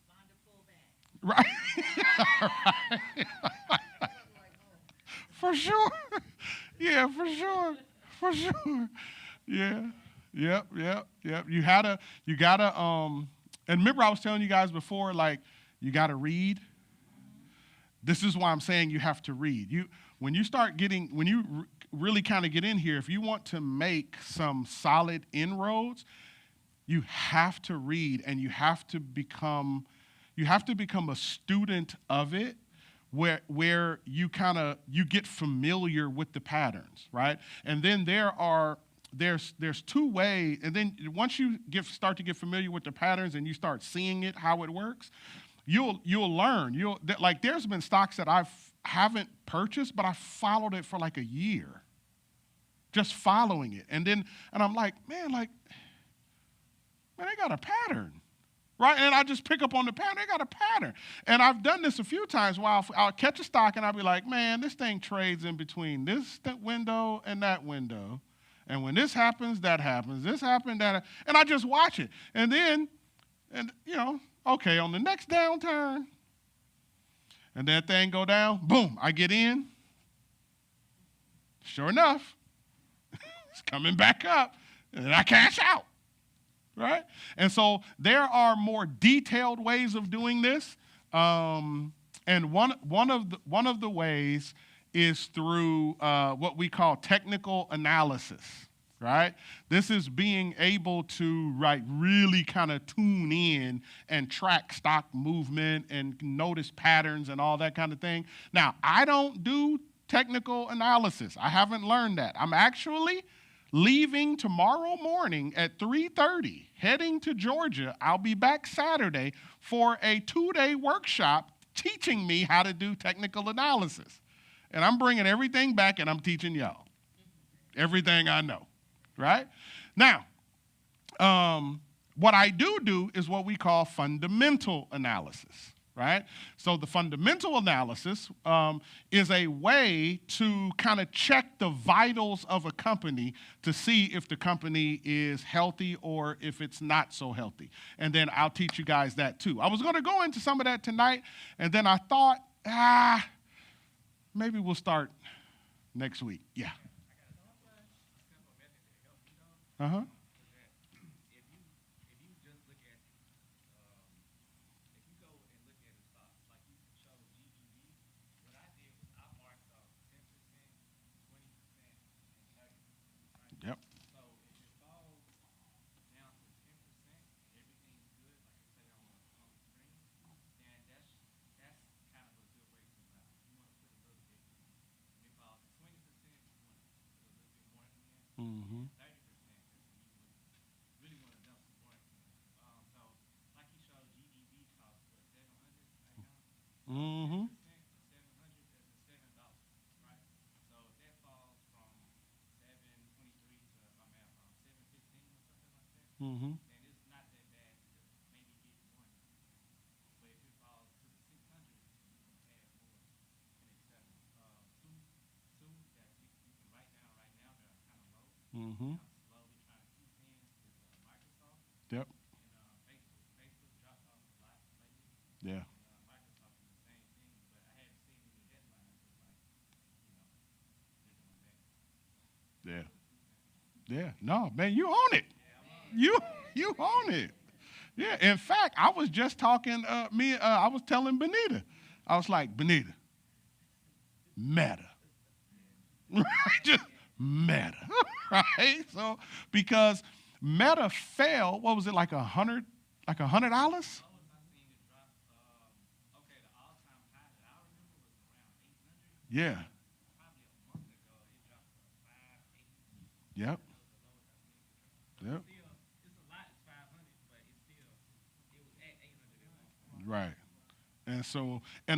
find a pullback. Right. For sure. Yeah, for sure. Yeah. Yep. You gotta, and remember I was telling you guys before, like, you gotta read. This is why I'm saying you have to read. When you really kind of get in here, if you want to make some solid inroads, you have to read, and you have to become a student of it, where you get familiar with the patterns, right? And then there's two ways, and then once you start to get familiar with the patterns and you start seeing it, how it works, you'll learn. There's been stocks that I haven't purchased, but I followed it for like a year, just following it. And I'm like, man, they got a pattern, right? And I just pick up on the pattern. They got a pattern. And I've done this a few times where I'll catch a stock and I'll be like, man, this thing trades in between that window and that window. And when this happens, that happens. This happened, that, and I just watch it. And then, okay, on the next downturn, and that thing go down, boom, I get in. Sure enough, it's coming back up, and then I cash out, right? And so there are more detailed ways of doing this, and one of the ways is through what we call technical analysis. Right? This is being able to really kind of tune in and track stock movement and notice patterns and all that kind of thing. Now, I don't do technical analysis. I haven't learned that. I'm actually leaving tomorrow morning at 3:30, heading to Georgia. I'll be back Saturday for a 2-day workshop teaching me how to do technical analysis. And I'm bringing everything back and I'm teaching y'all everything I know. Right? Now, what I do is what we call fundamental analysis. right? So the fundamental analysis is a way to kind of check the vitals of a company to see if the company is healthy or if it's not so healthy. And then I'll teach you guys that too. I was going to go into some of that tonight, and then I thought, maybe we'll start next week. Yeah. Uh-huh. Yep. Mm-hmm. Mm-hmm. Mm-hmm. Mm-hmm. Yep. Yeah. Yeah. Yeah. No, man, you own it. You you own it. Yeah. In fact, I was just talking. I was telling Benita. I was like, Benita, Meta, right? Just Meta, right? So because Meta fell, what was it like $100? Yeah. Yep. Yep. Right. And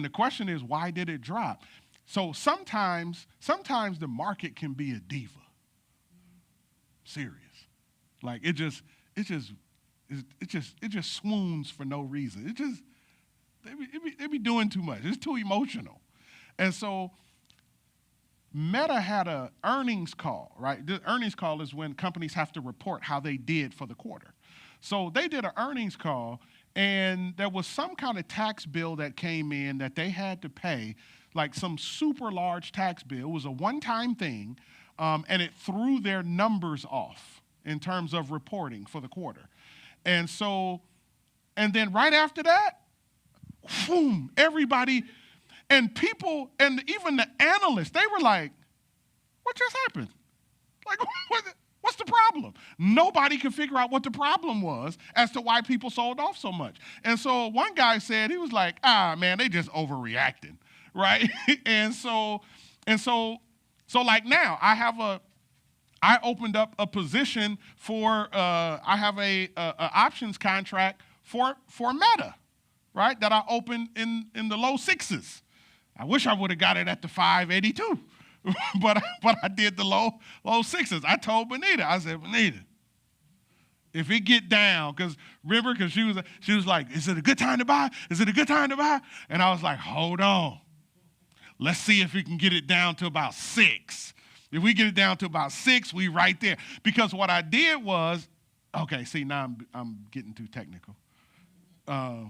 the question is, why did it drop? So sometimes the market can be a diva. Serious. Like it just swoons for no reason. They be doing too much. It's too emotional. And so Meta had a earnings call, right? The earnings call is when companies have to report how they did for the quarter. So they did an earnings call, and there was some kind of tax bill that came in that they had to pay, like some super large tax bill. It was a one-time thing, and it threw their numbers off in terms of reporting for the quarter. And so, and then right after that, boom, everybody, and people, and even the analysts, they were like, what just happened? Like, what's the problem? Nobody could figure out what the problem was as to why people sold off so much. And so one guy said, he was like, man, they just overreacting, right? so like now, I opened up a position for, I have a options contract for Meta, right? That I opened in the low sixes. I wish I would have got it at the 582, but I did the low sixes. I told Benita, I said, Benita, if it get down, because she was like, is it a good time to buy? Is it a good time to buy? And I was like, hold on. Let's see if we can get it down to about 6. If we get it down to about 6, we right there. Because what I did was, okay, see, now I'm getting too technical. I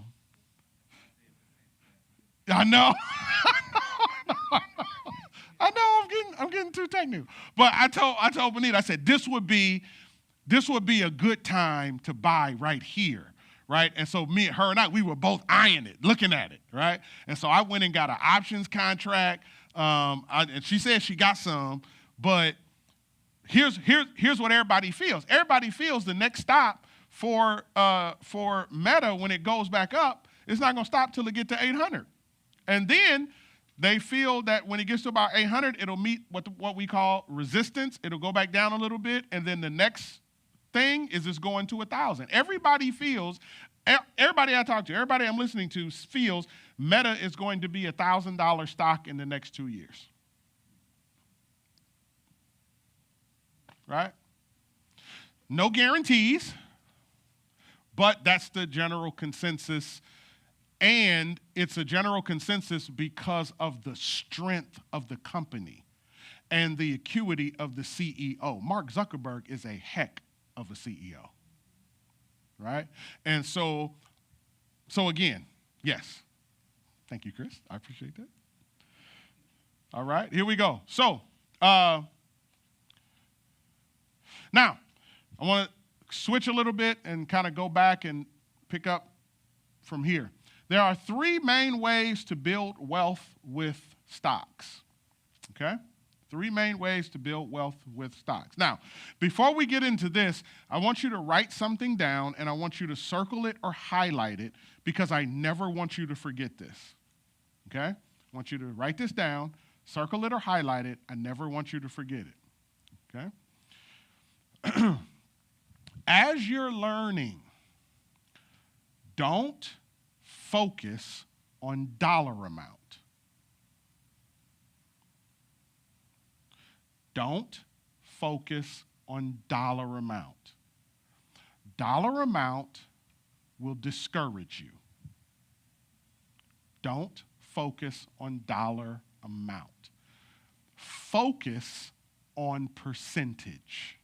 know. I know I'm getting too technical. But I told Benita, I said, this would be a good time to buy right here, right? And so her and I, we were both eyeing it, looking at it, right? And so I went and got an options contract. And she said she got some, but here's what everybody feels. Everybody feels the next stop for Meta when it goes back up, it's not going to stop till it get to 800. And then they feel that when it gets to about 800, it'll meet what we call resistance. It'll go back down a little bit, and then the next thing is it's going to 1,000. Everybody I talk to, everybody I'm listening to feels Meta is going to be a $1,000 stock in the next 2 years. Right? No guarantees, but that's the general consensus. And it's a general consensus because of the strength of the company and the acuity of the CEO. Mark Zuckerberg is a heck of a CEO, right? And so again, yes. Thank you, Chris. I appreciate that. All right, here we go. So now I want to switch a little bit and kind of go back and pick up from here. There are three main ways to build wealth with stocks, okay? Three main ways to build wealth with stocks. Now, before we get into this, I want you to write something down, and I want you to circle it or highlight it because I never want you to forget this, okay? I want you to write this down, circle it or highlight it. I never want you to forget it, okay? As you're learning, don't focus on dollar amount. Don't focus on dollar amount. Dollar amount will discourage you. Don't focus on dollar amount. Focus on percentage.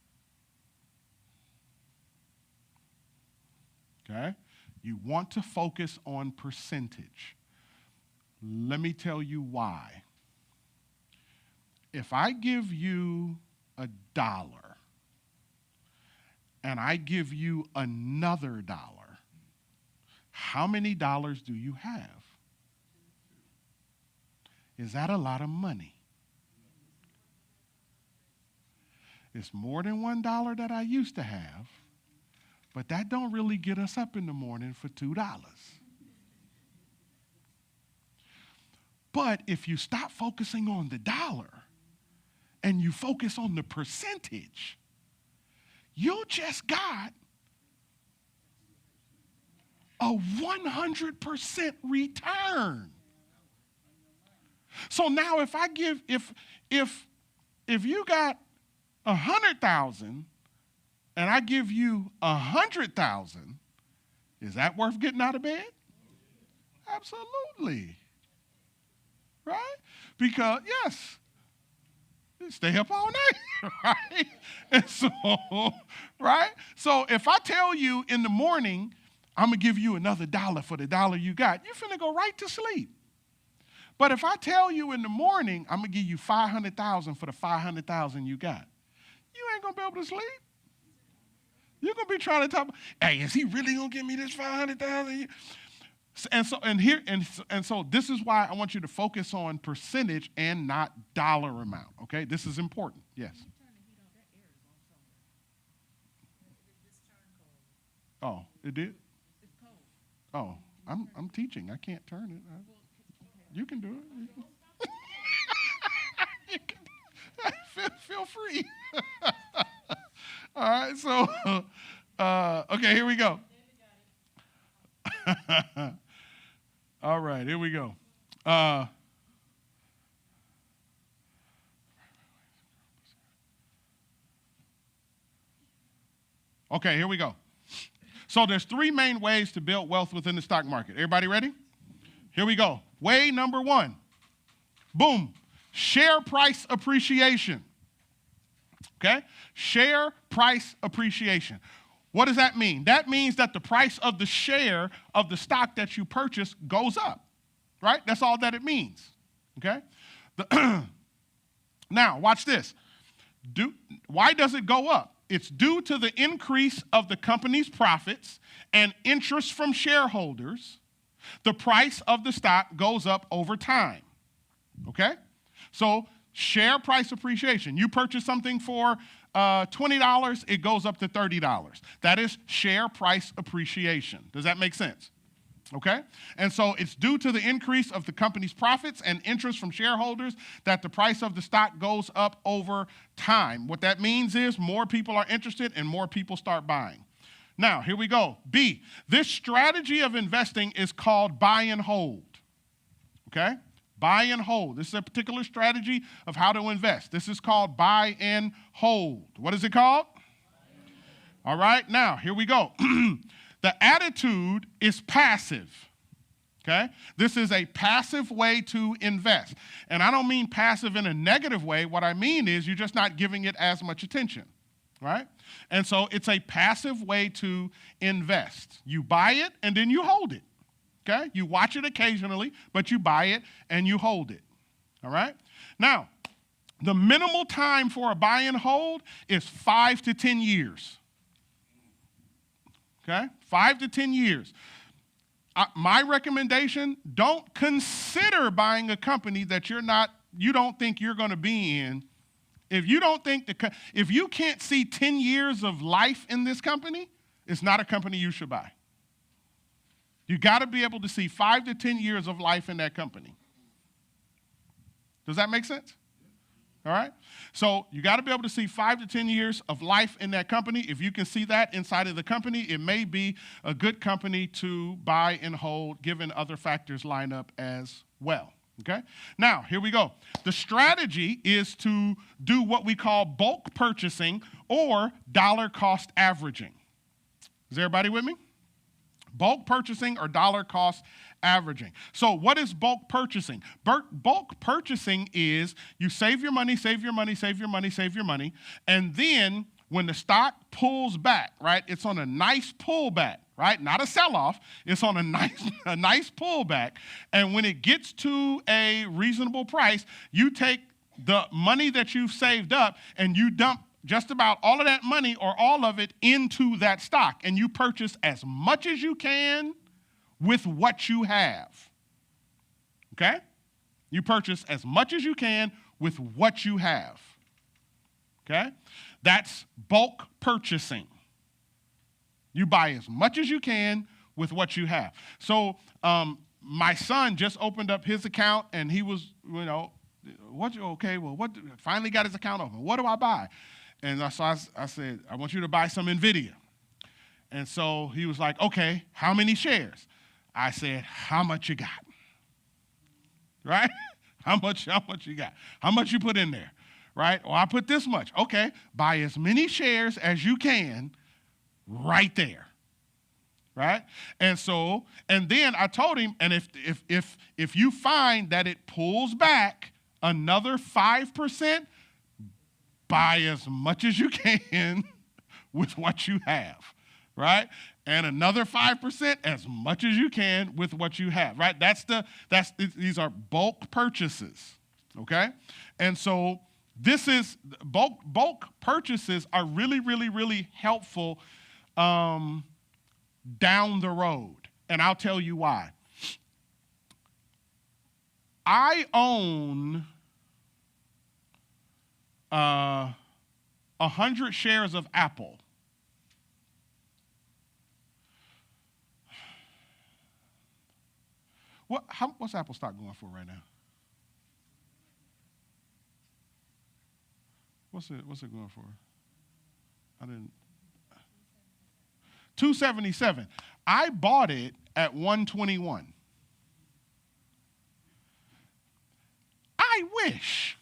Okay? You want to focus on percentage. Let me tell you why. If I give you $1 and I give you another $1, how many dollars do you have? Is that a lot of money? It's more than $1 that I used to have, but that don't really get us up in the morning for $2. But if you stop focusing on the dollar and you focus on the percentage, you just got a 100% return. So now if I give, if you got 100,000 and I give you 100,000, is that worth getting out of bed? Absolutely. Right? Because, yes, you stay up all night, right? And so, right? So if I tell you in the morning, I'm going to give you another $1 for the $1 you got, you're finna go right to sleep. But if I tell you in the morning, I'm going to give you 500,000 for the 500,000 you got, you ain't going to be able to sleep. You're going to be trying to talk, hey, is he really going to give me this 500,000? And so this is why I want you to focus on percentage and not dollar amount, okay? This is important, yes. Oh, it did? Oh, I'm teaching. I can't turn it. You can do it. You can, feel free. All right, so, okay, here we go. All right, here we go. Okay, here we go. So there's three main ways to build wealth within the stock market. Everybody ready? Here we go. Way number one. Boom. Share price appreciation. Okay? Share price appreciation. What does that mean? That means that the price of the share of the stock that you purchase goes up, right? That's all that it means, okay? Now, watch this. Why does it go up? It's due to the increase of the company's profits and interest from shareholders. The price of the stock goes up over time, okay? So share price appreciation. You purchase something for $20, it goes up to $30. That is share price appreciation. Does that make sense? Okay? And so it's due to the increase of the company's profits and interest from shareholders that the price of the stock goes up over time. What that means is more people are interested and more people start buying. Now, here we go. B, this strategy of investing is called buy and hold. Okay? Buy and hold. This is a particular strategy of how to invest. This is called buy and hold. What is it called? All right, now, here we go. The attitude is passive. Okay? This is a passive way to invest. And I don't mean passive in a negative way. What I mean is you're just not giving it as much attention, right? And so it's a passive way to invest. You buy it and then you hold it, okay? You watch it occasionally, but you buy it and you hold it, all right? Now, the minimal time for a buy and hold is 5 to 10 years, okay? 5 to 10 years. My recommendation, don't consider buying a company that you don't think you're going to be in. If you can't see 10 years of life in this company, it's not a company you should buy. You got to be able to see 5 to 10 years of life in that company. Does that make sense? All right? So you got to be able to see 5 to 10 years of life in that company. If you can see that inside of the company, it may be a good company to buy and hold, given other factors line up as well. Okay? Now, here we go. The strategy is to do what we call bulk purchasing or dollar cost averaging. Is everybody with me? Bulk purchasing or dollar cost averaging. So what is bulk purchasing? Bulk purchasing is you save your money, and then when the stock pulls back, right, it's on a nice pullback, right? Not a sell-off. It's on a nice pullback. And when it gets to a reasonable price, you take the money that you've saved up and you dump just about all of that money or all of it into that stock, and you purchase as much as you can with what you have. Okay? You purchase as much as you can with what you have. Okay? That's bulk purchasing. You buy as much as you can with what you have. So my son just opened up his account, and he was, finally got his account open. What do I buy? And so I said, I want you to buy some NVIDIA. And so he was like, okay, how many shares? I said, how much you got? Right? How much you got? How much you put in there? Right? Or I put this much. Okay, buy as many shares as you can right there. Right? And then I told him, and if you find that it pulls back another 5%, buy as much as you can with what you have, right? And another 5% as much as you can with what you have, right? These are bulk purchases, okay? And so this is bulk purchases are really, really, really helpful down the road, and I'll tell you why. I own 100 shares of Apple. What's Apple stock going for right now? What's it going for? $277. I bought it at $121. I wish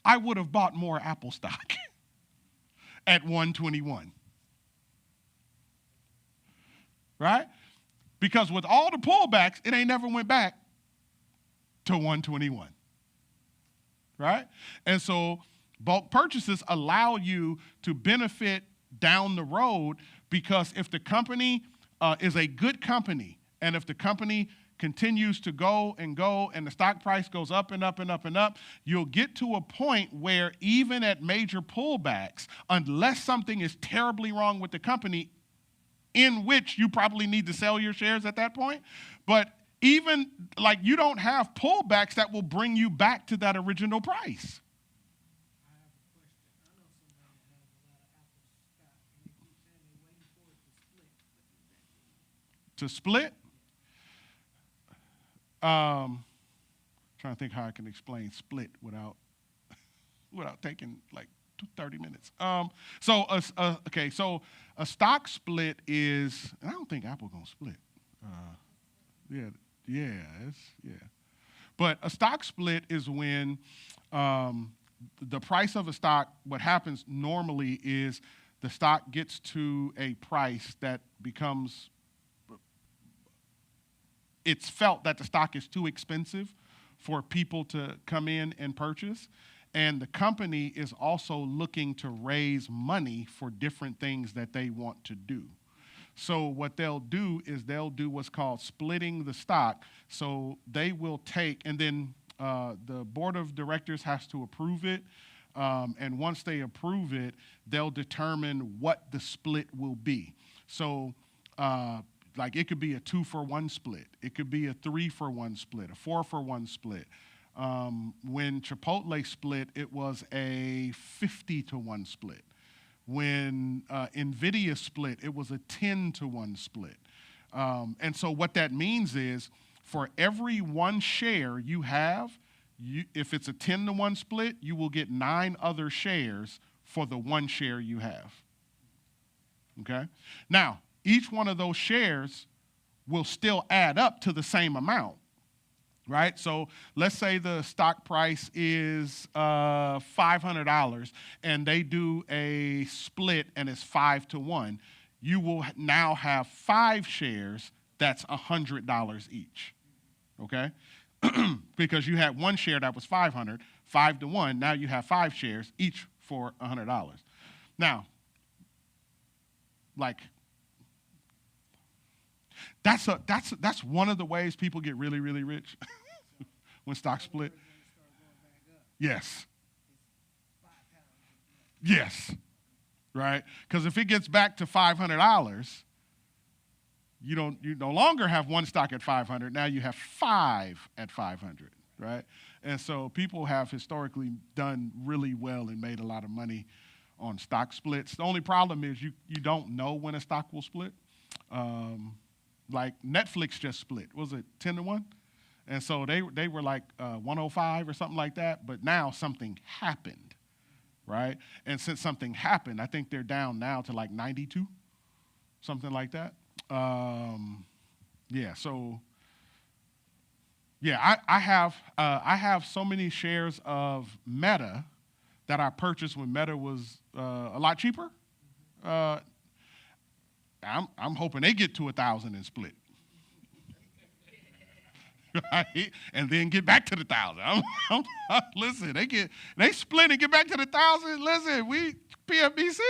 I would have bought more Apple stock at $121. Right? Because with all the pullbacks, it ain't never went back to $121. Right? And so bulk purchases allow you to benefit down the road, because if the company is a good company, and if the company continues to go and the stock price goes up and up and up and up, you'll get to a point where even at major pullbacks, unless something is terribly wrong with the company, in which you probably need to sell your shares at that point, but even like you don't have pullbacks that will bring you back to that original price. I have a question. I know somebody that has a lot of Apple stock, and they keep saying they're waiting for it to split. What does that mean? To split? Trying to think how I can explain split without taking like 30 minutes. So a stock split is, and I don't think Apple gonna split. But a stock split is when the price of a stock, what happens normally is the stock gets to a price that becomes it's felt that the stock is too expensive for people to come in and purchase. And the company is also looking to raise money for different things that they want to do. So what they'll do is they'll do what's called splitting the stock. So they will take, and then the board of directors has to approve it. And once they approve it, they'll determine what the split will be. So like it could be a 2-for-1 split. It could be a 3-for-1 split, a 4-for-1 split. When Chipotle split, it was a 50-to-1 split. When NVIDIA split, it was a 10-to-1 split. And so what that means is for every one share you have, if it's a 10-to-1 split, you will get 9 other shares for the 1 share you have. Okay? Now, each one of those shares will still add up to the same amount. Right? So let's say the stock price is $500 and they do a split and it's 5-to-1. You will now have 5 shares that's $100 each. Okay? Because you had 1 share that was 500, 5-to-1. Now you have 5 shares each for $100. Now, like, that's one of the ways people get really, really rich when stocks split. Yes. Yes. Right? Because if it gets back to $500, you no longer have 1 stock at 500. Now you have 5 at 500. Right? And so people have historically done really well and made a lot of money on stock splits. The only problem is you don't know when a stock will split. Like Netflix just split. Was it 10-to-1? And so they were like 105 or something like that. But now something happened, right? And since something happened, I think they're down now to like 92, something like that. Yeah. So yeah, I have so many shares of Meta that I purchased when Meta was a lot cheaper. I'm hoping they get to 1,000 and split, right? And then get back to the 1,000. Listen, they split and get back to the 1,000. Listen, we PFBC,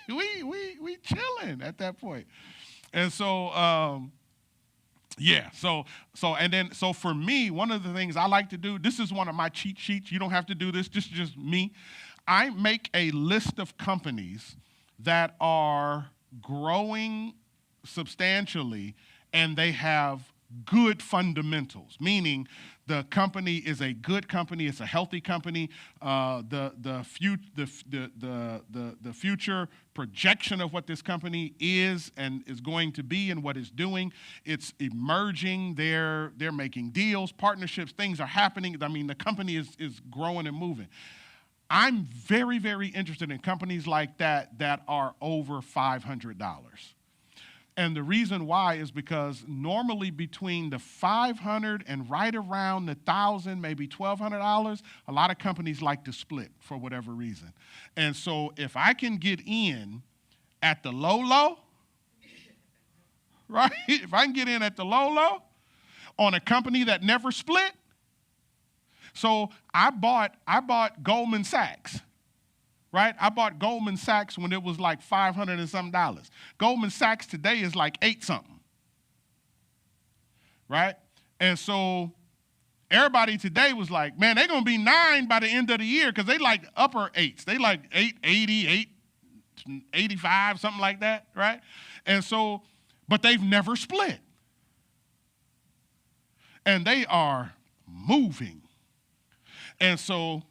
we chilling at that point. And so yeah, so for me, one of the things I like to do, this is one of my cheat sheets. You don't have to do this. This is just me. I make a list of companies that are growing substantially and they have good fundamentals, meaning the company is a good company, it's a healthy company. The future projection of what this company is and is going to be and what it's doing, it's emerging. They're making deals, partnerships, things are happening. I mean, the company is growing and moving. I'm very, very interested in companies like that that are over $500. And the reason why is because normally between the $500 and right around the $1,000, maybe $1,200, a lot of companies like to split for whatever reason. And so if I can get in at the low, right? If I can get in at the low on a company that never split. So I bought Goldman Sachs, right? I bought Goldman Sachs when it was like $500 and something. Goldman Sachs today is like 8 something, right? And so everybody today was like, man, they're going to be 9 by the end of the year because they like upper 8s. They like 880, 885, something like that, right? And so, but they've never split. And they are moving. And so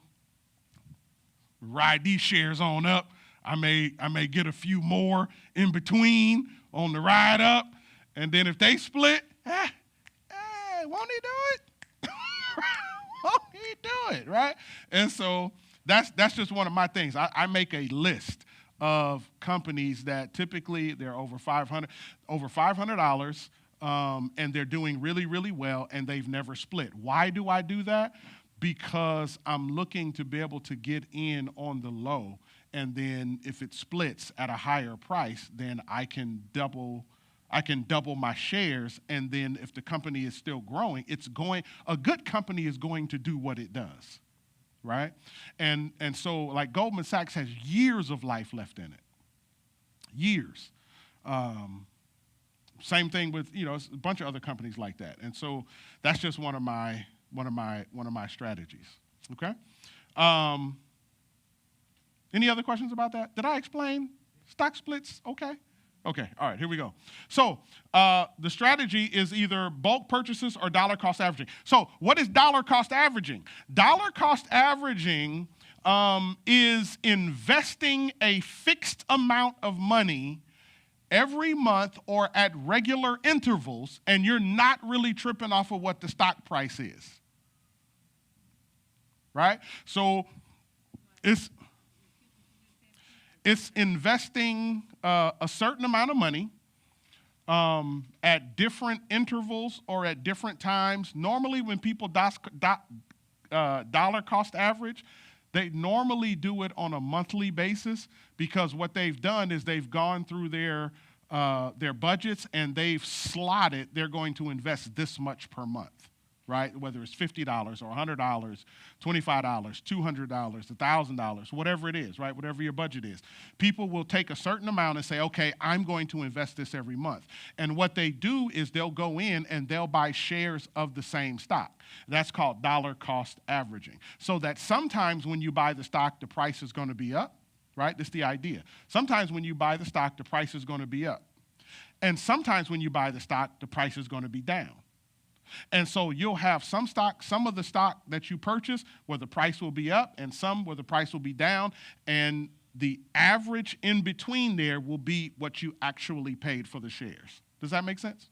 ride these shares on up. I may get a few more in between on the ride up. And then if they split, won't he do it? Won't he do it, right? And so that's just one of my things. I make a list of companies that typically they're over $500, and they're doing really, really well, and they've never split. Why do I do that? Because I'm looking to be able to get in on the low, and then if it splits at a higher price, then I can I can double my shares, and then if the company is still growing, a good company is going to do what it does, right? And so like Goldman Sachs has years of life left in it. Years. Same thing with, a bunch of other companies like that. And so that's just one of my strategies. Okay? Any other questions about that? Did I explain stock splits? Okay. Okay, all right, here we go. So the strategy is either bulk purchases or dollar cost averaging. So what is dollar cost averaging? Dollar cost averaging is investing a fixed amount of money every month or at regular intervals, and you're not really tripping off of what the stock price is, right? So it's investing a certain amount of money at different intervals or at different times. Normally, when people dollar cost average, they normally do it on a monthly basis, because what they've done is they've gone through their budgets and they've slotted they're going to invest this much per month, right? Whether it's $50 or $100, $25, $200, $1,000, whatever it is, right? Whatever your budget is. People will take a certain amount and say, okay, I'm going to invest this every month. And what they do is they'll go in and they'll buy shares of the same stock. That's called dollar cost averaging. So that sometimes when you buy the stock, the price is going to be up, right? That's the idea. Sometimes when you buy the stock, the price is going to be up. And sometimes when you buy the stock, the price is going to be down. And so you'll have some of the stock that you purchase where the price will be up, and some where the price will be down, and the average in between there will be what you actually paid for the shares. Does that make sense?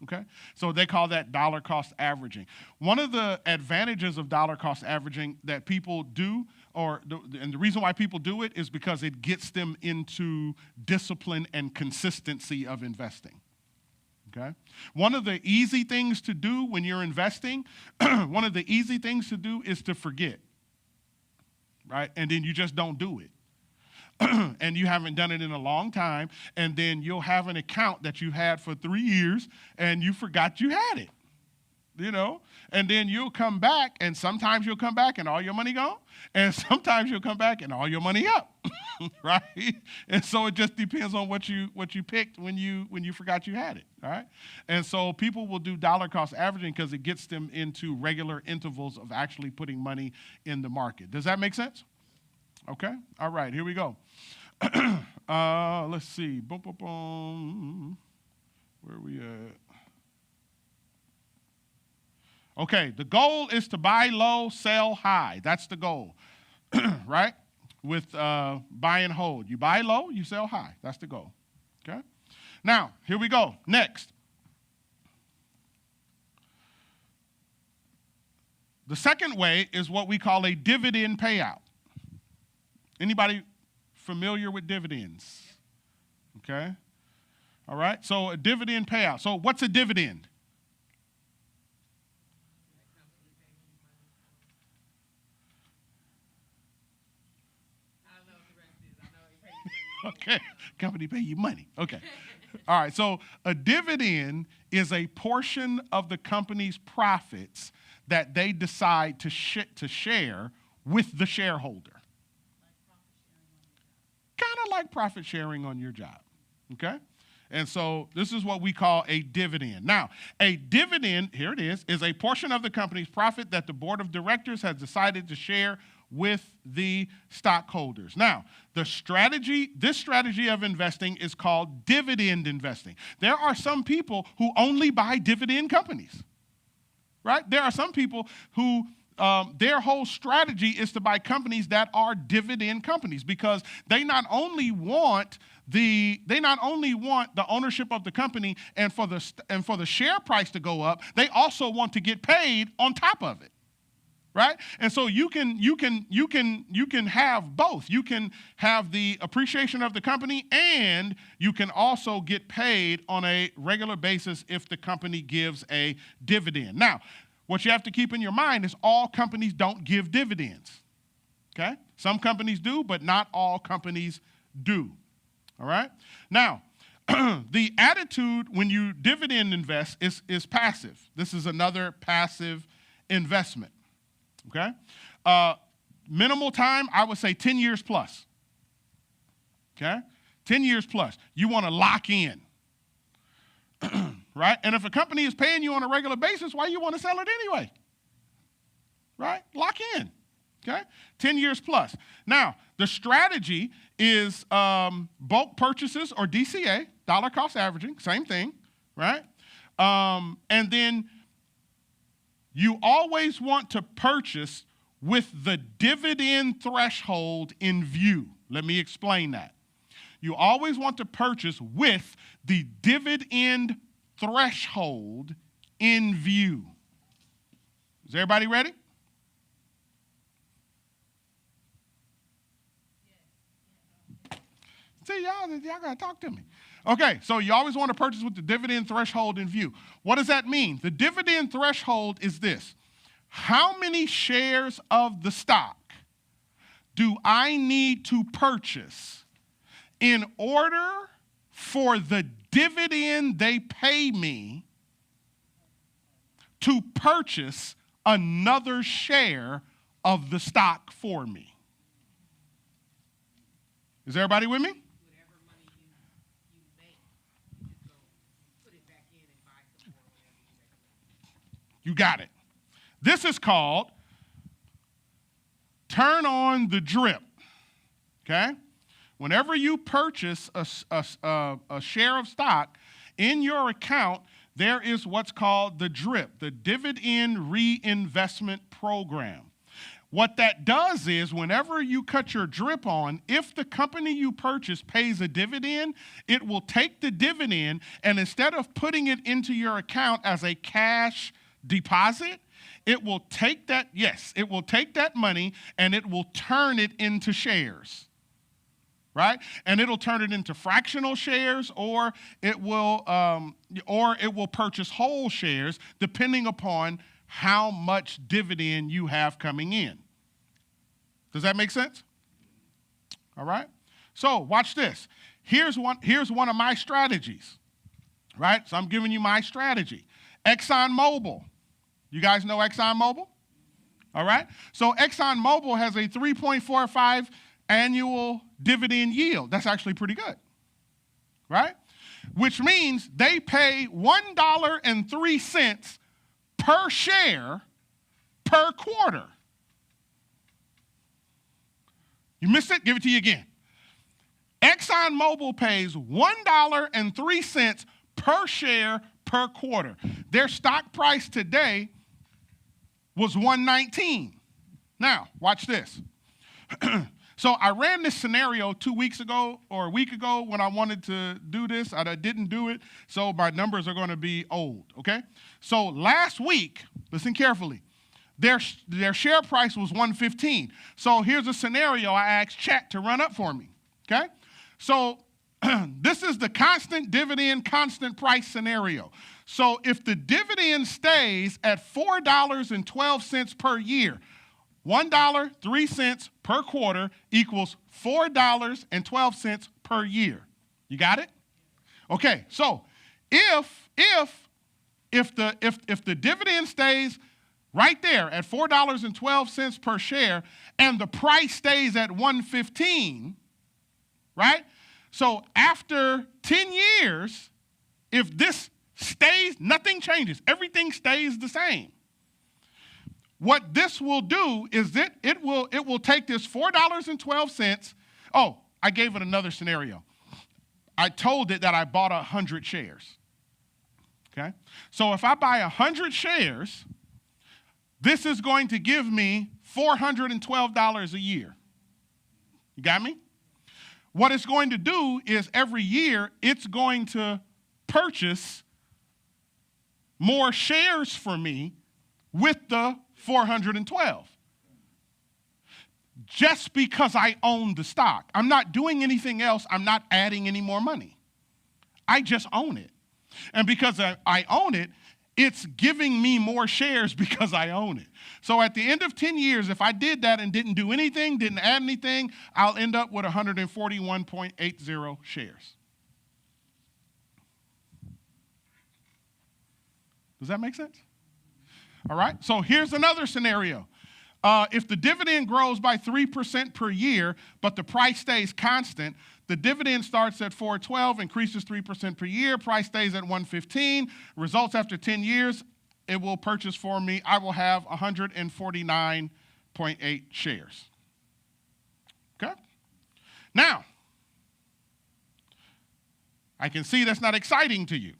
Okay? So they call that dollar cost averaging. One of the advantages of dollar cost averaging that people do, and the reason why people do it, is because it gets them into discipline and consistency of investing. Okay? One of the easy things to do when you're investing, is to forget, right? And then you just don't do it. And you haven't done it in a long time, and then you'll have an account that you had for 3 years, and you forgot you had it, And then you'll come back, and sometimes you'll come back and all your money gone, and sometimes you'll come back and all your money up, right? And so it just depends on what you picked when you forgot you had it, all right? And so people will do dollar cost averaging because it gets them into regular intervals of actually putting money in the market. Does that make sense? Okay, all right, here we go. Let's see. Boom, boom, boom. Where are we at? Okay, the goal is to buy low, sell high. That's the goal, right? With buy and hold. You buy low, you sell high. That's the goal, okay? Now, here we go. Next. The second way is what we call a dividend payout. Anybody familiar with dividends? Okay. All right. So a dividend payout. So what's a dividend? Okay. Company pay you money. Okay. All right. So a dividend is a portion of the company's profits that they decide to share with the shareholder. Kind of like profit sharing on your job, okay? And so this is what we call a dividend. Now, a dividend, here it is a portion of the company's profit that the board of directors has decided to share with the stockholders. Now, this strategy of investing is called dividend investing. There are some people who only buy dividend companies, right? There are some people who their whole strategy is to buy companies that are dividend companies, because they not only want the ownership of the company and for the share price to go up, they also want to get paid on top of it, right? And so you can have both. You can have the appreciation of the company, and you can also get paid on a regular basis if the company gives a dividend. Now, what you have to keep in your mind is all companies don't give dividends, okay? Some companies do, but not all companies do, all right? Now, the attitude when you dividend invest is passive. This is another passive investment, okay? Minimal time, I would say 10 years plus, okay? 10 years plus. You want to lock in, right? And if a company is paying you on a regular basis, why you want to sell it anyway, right? Lock in, okay? 10 years plus. Now, the strategy is bulk purchases or DCA, dollar cost averaging, same thing, right? And then you always want to purchase with the dividend threshold in view. Let me explain that. You always want to purchase with the dividend threshold in view. Is everybody ready? See, y'all got to talk to me. Okay, so you always want to purchase with the dividend threshold in view. What does that mean? The dividend threshold is this. How many shares of the stock do I need to purchase in order for the dividend they pay me to purchase another share of the stock for me? Is everybody with me? Whatever money you make, you just go put it back in and buy some more, whatever you make. You got it. This is called turn on the drip, okay? Whenever you purchase a share of stock in your account, there is what's called the DRIP, the Dividend Reinvestment Program. What that does is whenever you cut your DRIP on, if the company you purchase pays a dividend, it will take the dividend and instead of putting it into your account as a cash deposit, it will take that, it will take that money and it will turn it into shares, right? And it'll turn it into fractional shares or it will purchase whole shares depending upon how much dividend you have coming in. Does that make sense? All right. So watch this. Here's one of my strategies, right? So I'm giving you my strategy. ExxonMobil. You guys know ExxonMobil? All right. So ExxonMobil has a 3.45 annual dividend yield. That's actually pretty good, right? Which means they pay $1.03 per share per quarter. You missed it? Give it to you again. ExxonMobil pays $1.03 per share per quarter. Their stock price today was $1.19. Now, watch this. So I ran this scenario 2 weeks ago or a week ago when I wanted to do this. I didn't do it, so my numbers are going to be old, okay? So last week, listen carefully, their share price was $1.15. So here's a scenario I asked chat to run up for me, okay? So this is the constant dividend, constant price scenario. So if the dividend stays at $4.12 per year, $1.03 per quarter equals $4.12 per year. You got it? Okay, so if the dividend stays right there at $4.12 per share and the price stays at $1.15, right? So after 10 years, if this stays, nothing changes. Everything stays the same. What this will do is that it will take this $4.12. Oh, I gave it another scenario. I told it that I bought 100 shares. Okay? So if I buy 100 shares, this is going to give me $412 a year. You got me? What it's going to do is every year it's going to purchase more shares for me with the 412. Just because I own the stock. I'm not doing anything else. I'm not adding any more money. I just own it. And because I own it, it's giving me more shares because I own it. So at the end of 10 years, if I did that and didn't do anything, didn't add anything, I'll end up with 141.80 shares. Does that make sense? All right, so here's another scenario. If the dividend grows by 3% per year, but the price stays constant, the dividend starts at $4.12, increases 3% per year, price stays at $1.15, results after 10 years, it will purchase for me, I will have 149.8 shares. Okay? Now, I can see that's not exciting to you.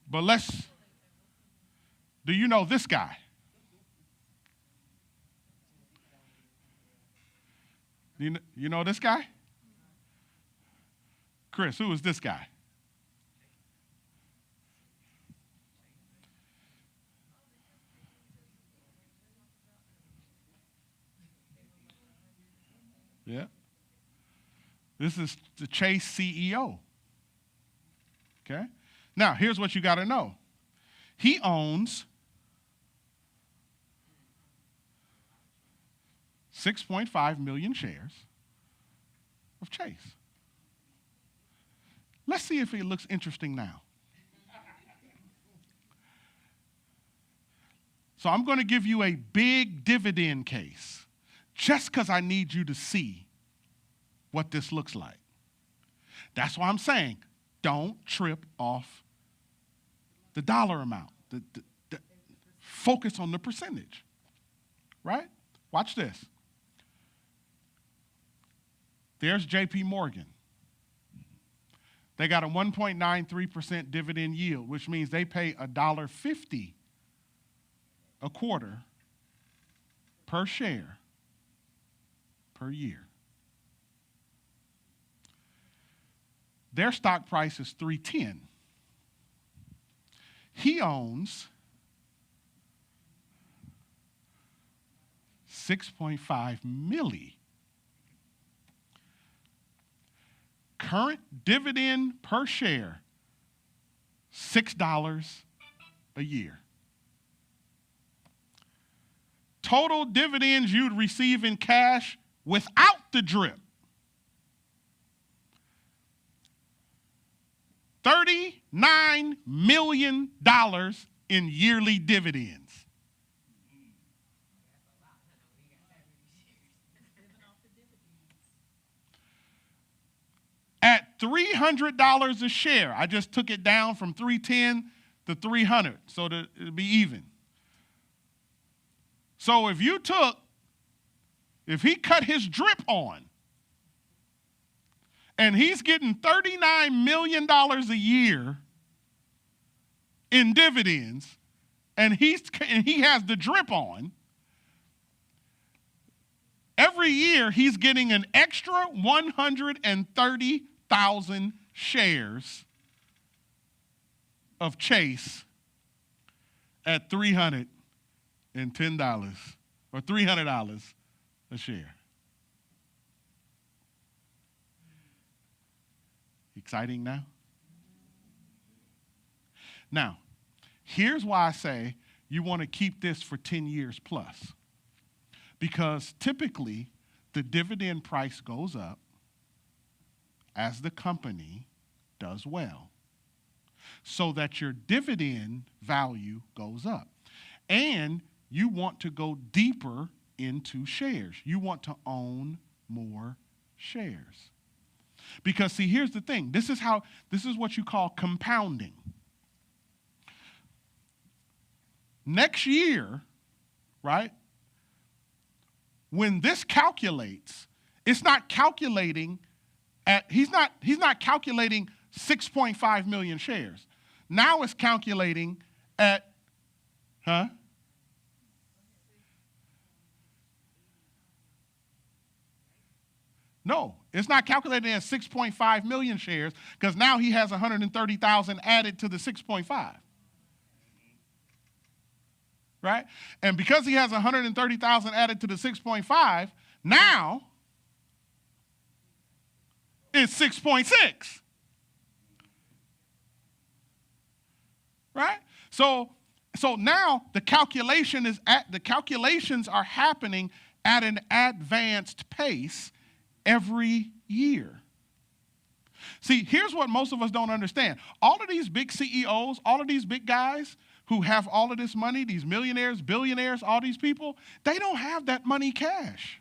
But do you know this guy? You know this guy? Chris, who is this guy? Yeah. This is the Chase CEO. Okay? Now, here's what you got to know. He owns 6.5 million shares of Chase. Let's see if it looks interesting now. So I'm going to give you a big dividend case just because I need you to see what this looks like. That's why I'm saying don't trip off the dollar amount. Focus on the percentage, right? Watch this. There's JP Morgan. They got a 1.93% dividend yield, which means they pay $1.50 a quarter per share per year. Their stock price is $3.10. He owns 6.5 million. Current dividend per share, $6 a year. Total dividends you'd receive in cash without the drip, $39 million in yearly dividends. At $300 a share, I just took it down from $3.10 to $300 so that it'll be even. So if he cut his drip on, and he's getting $39 million a year in dividends, and he has the drip on, every year he's getting an extra 130,000 shares of Chase at $310 or $300 a share. Exciting now? Now, here's why I say you want to keep this for 10 years plus. Because typically, the dividend price goes up as the company does well, so that your dividend value goes up. And you want to go deeper into shares. You want to own more shares. Because, see, here's the thing. This is what you call compounding. Next year, right, when this calculates, it's not calculating he's not calculating 6.5 million shares. Now it's calculating at, No, it's not calculating at 6.5 million shares because now he has 130,000 added to the 6.5. Right? And because he has 130,000 added to the 6.5, now it's 6.6. Right? So now the calculations are happening at an advanced pace every year. See, here's what most of us don't understand. All of these big CEOs, all of these big guys who have all of this money, these millionaires, billionaires, all these people, they don't have that money cash.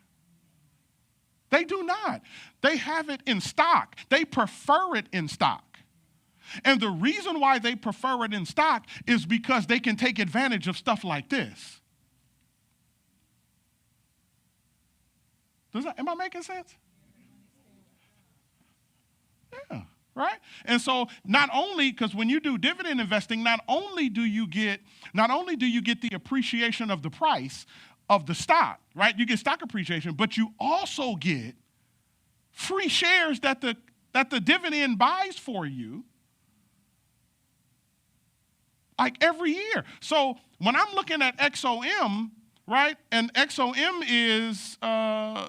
They do not. They have it in stock. They prefer it in stock. And the reason why they prefer it in stock is because they can take advantage of stuff like this. Am I making sense? Yeah, right? And so not only, because when you do dividend investing, not only do you get the appreciation of the price of the stock, right? You get stock appreciation, but you also get free shares that the dividend buys for you, like every year. So when I'm looking at XOM, right, and XOM is,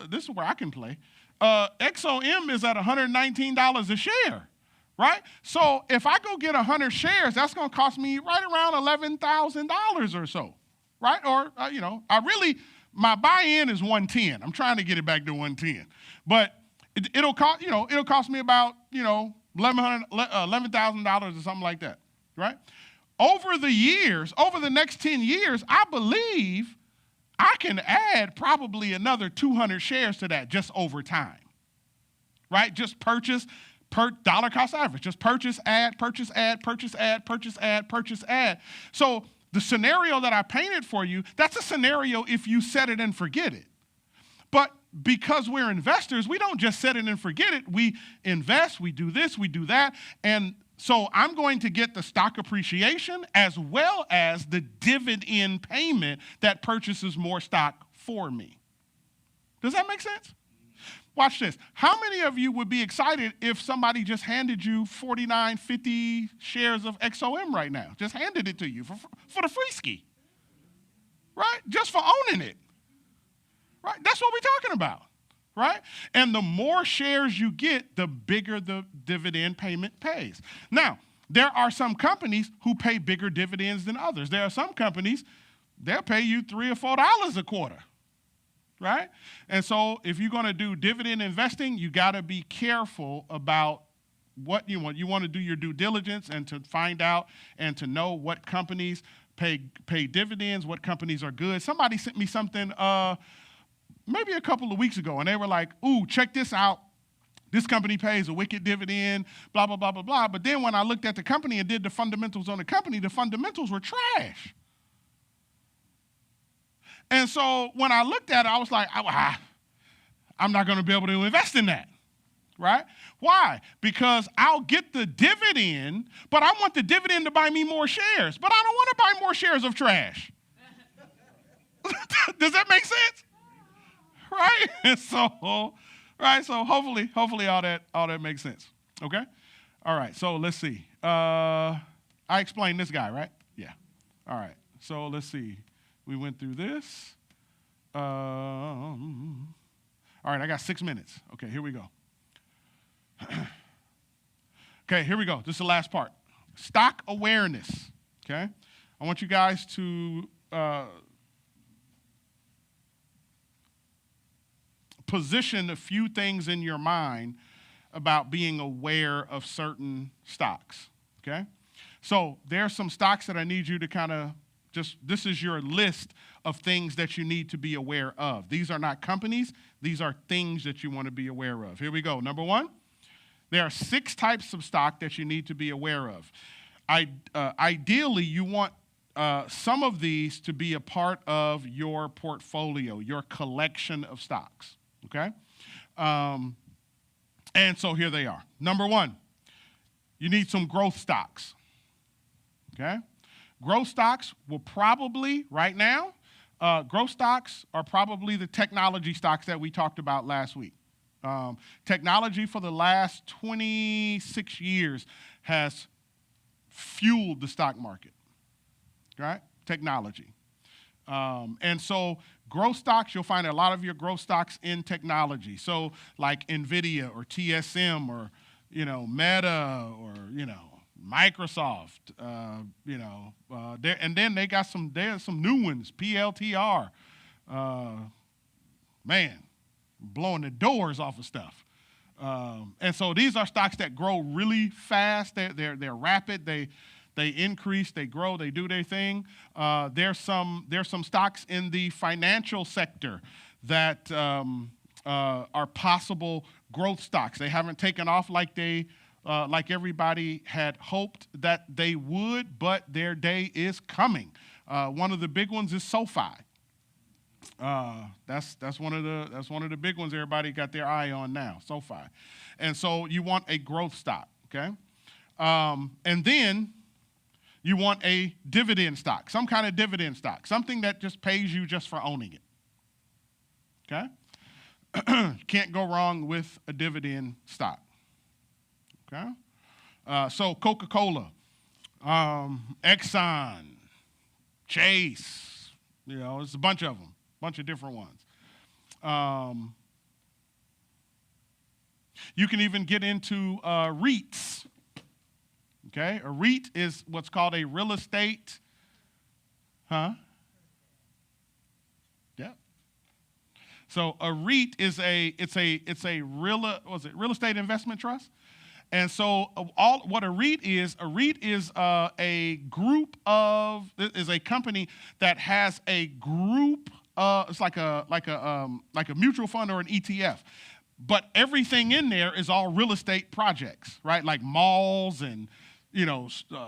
this is where I can play. XOM is at $119 a share, right? So if I go get 100 shares, that's going to cost me right around $11,000 or so, right? Or, my buy-in is 110. I'm trying to get it back to 110. But it'll cost me about, $11,000 or something like that, right? Over the next 10 years, I believe I can add probably another 200 shares to that just over time, right? Just purchase per dollar cost average. Just purchase, add, purchase, add, purchase, add, purchase, add, purchase, add. So the scenario that I painted for you, that's a scenario if you set it and forget it. But because we're investors, we don't just set it and forget it. We invest, we do this, we do that, and so I'm going to get the stock appreciation as well as the dividend payment that purchases more stock for me. Does that make sense? Watch this. How many of you would be excited if somebody just handed you 49, 50 shares of XOM right now? Just handed it to you for the free ski, right? Just for owning it, right? That's what we're talking about. Right? And the more shares you get, the bigger the dividend payment pays. Now, there are some companies who pay bigger dividends than others. There are some companies, they'll pay you $3 or $4 a quarter, right? And so if you're going to do dividend investing, you got to be careful about what you want. You want to do your due diligence and to find out and to know what companies pay dividends, what companies are good. Somebody sent me something maybe a couple of weeks ago, and they were like, ooh, check this out. This company pays a wicked dividend, blah, blah, blah, blah, blah. But then when I looked at the company and did the fundamentals on the company, the fundamentals were trash. And so when I looked at it, I was like, I'm not going to be able to invest in that, right? Why? Because I'll get the dividend, but I want the dividend to buy me more shares. But I don't want to buy more shares of trash. Does that make sense? Right? So hopefully all that makes sense. Okay? All right, so let's see. I explained this guy, right? Yeah. All right. So let's see. We went through this. All right, I got 6 minutes. Okay, here we go. Okay, here we go. This is the last part. Stock awareness. Okay? I want you guys to position a few things in your mind about being aware of certain stocks, okay? So there are some stocks that I need you to kind of this is your list of things that you need to be aware of. These are not companies. These are things that you want to be aware of. Here we go. Number one, there are 6 types of stock that you need to be aware of. Ideally, you want some of these to be a part of your portfolio, your collection of stocks. Okay? And so here they are. Number one, you need some growth stocks. Okay? Growth stocks will probably, right now, growth stocks are probably the technology stocks that we talked about last week. Technology for the last 26 years has fueled the stock market. Right? Technology. And so growth stocks, you'll find a lot of your growth stocks in technology. So like NVIDIA or TSM or, Meta or, Microsoft, and then there's some new ones, PLTR, man, blowing the doors off of stuff. And so these are stocks that grow really fast. They're rapid. They increase, they grow, they do their thing. There's some stocks in the financial sector that are possible growth stocks. They haven't taken off like like everybody had hoped that they would, but their day is coming. One of the big ones is SoFi. That's one of the big ones everybody got their eye on now, SoFi. And so you want a growth stock, okay? And then you want a dividend stock, some kind of dividend stock, something that just pays you just for owning it, okay? Can't go wrong with a dividend stock, okay? So Coca-Cola, Exxon, Chase, it's a bunch of them, bunch of different ones. You can even get into REITs. Okay, a REIT is what's called a real estate, Yeah. So a REIT is a real estate investment trust, and so what a REIT is a group of is a company that has a group. It's like a mutual fund or an ETF. But everything in there is all real estate projects, right? Like malls and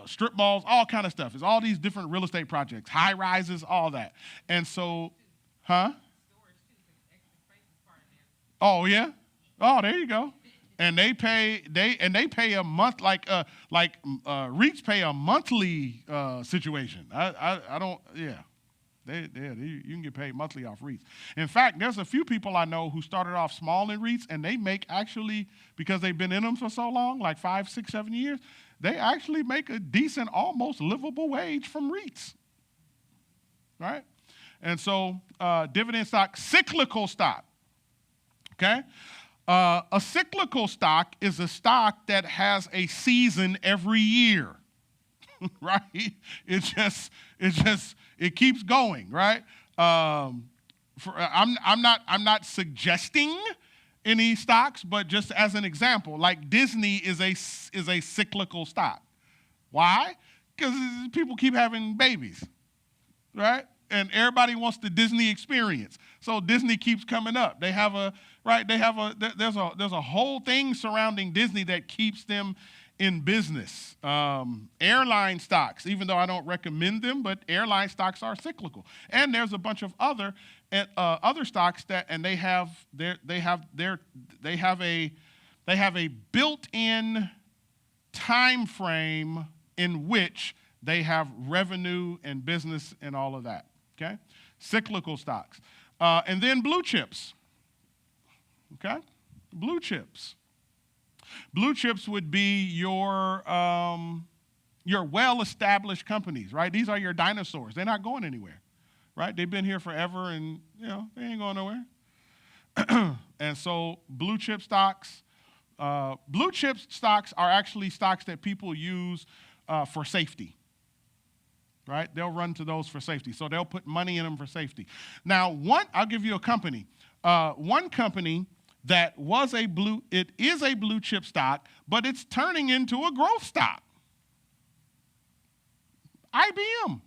strip malls, all kind of stuff. It's all these different real estate projects, high rises, all that. And so, Oh yeah. Oh, there you go. And they pay a month REITs pay a monthly situation. I don't you can get paid monthly off REITs. In fact, there's a few people I know who started off small in REITs, and they make actually, because they've been in them for so long, like 5, 6, 7 years, they actually make a decent, almost livable wage from REITs, right? And so dividend stock, cyclical stock, okay? A cyclical stock is a stock that has a season every year, right? It keeps going, right? I'm not suggesting any stocks, but just as an example, like Disney is a cyclical stock. Why? Because people keep having babies, right? And everybody wants the Disney experience, so Disney keeps coming up. There's a whole thing surrounding Disney that keeps them in business. Airline stocks, even though I don't recommend them, but airline stocks are cyclical. And there's a bunch of other stocks they have a built-in time frame in which they have revenue and business and all of that. Okay, cyclical stocks, and then blue chips. Okay, blue chips. Blue chips would be your well-established companies, right? These are your dinosaurs. They're not going anywhere, right? They've been here forever, and they ain't going nowhere. And so blue chip stocks are actually stocks that people use for safety, right? They'll run to those for safety. So they'll put money in them for safety. Now, I'll give you a company. One company that is a blue chip stock, but it's turning into a growth stock. IBM.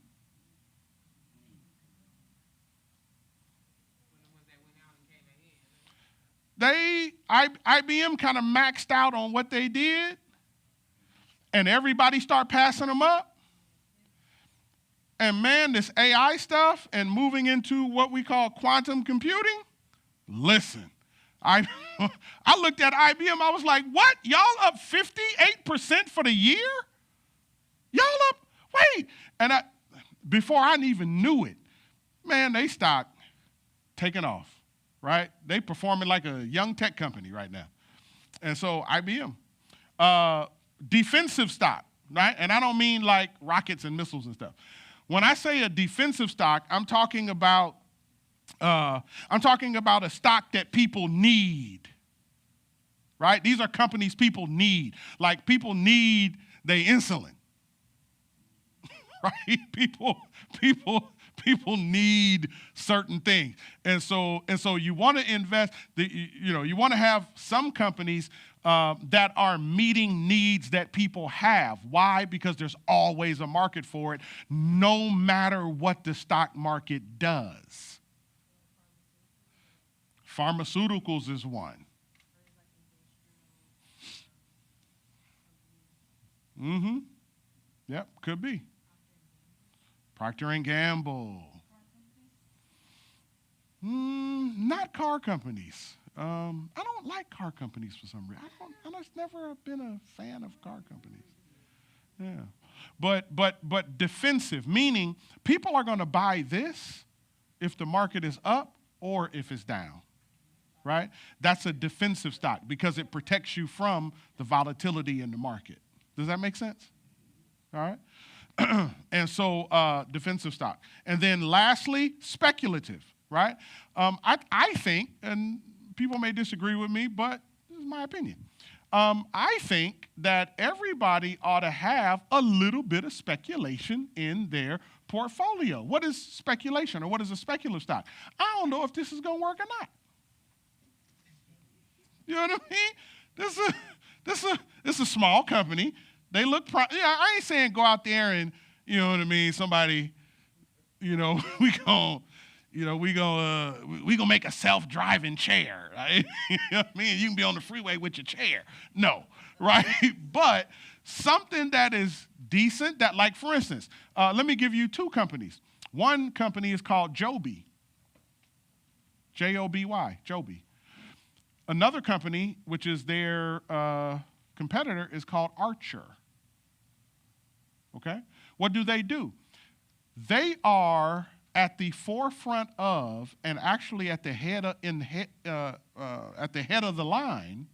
IBM kind of maxed out on what they did, and everybody start passing them up. And man, this AI stuff and moving into what we call quantum computing, listen, I looked at IBM, I was like, what? Y'all up 58% for the year? Y'all up, wait. And before I even knew it, man, they stock taking off, right? They performing like a young tech company right now. And so IBM. Defensive stock, right? And I don't mean like rockets and missiles and stuff. When I say a defensive stock, I'm talking about a stock that people need, right? These are companies people need. Like people need their insulin, right? People need certain things. And so you want to invest, you want to have some companies that are meeting needs that people have. Why? Because there's always a market for it, no matter what the stock market does. Pharmaceuticals is one. Mm-hmm. Yep, could be. Procter and Gamble. Not car companies. I don't like car companies for some reason. I've just never been a fan of car companies. Yeah. But defensive, meaning people are going to buy this if the market is up or if it's down. Right? That's a defensive stock because it protects you from the volatility in the market. Does that make sense? All right. And so defensive stock. And then lastly, speculative, right? I think, and people may disagree with me, but this is my opinion. I think that everybody ought to have a little bit of speculation in their portfolio. What is speculation or what is a speculative stock? I don't know if this is going to work or not. You know what I mean? This is a small company. They look, I ain't saying go out there and, you know what I mean, somebody, we gonna make a self-driving chair, right? You know what I mean? You can be on the freeway with your chair. No, right? But something that is decent, that like, for instance, let me give you two companies. One company is called Joby, Joby, Joby. Another company, which is their competitor, is called Archer. Okay? What do? They are at the forefront of, and actually at the head of, at the head of the line,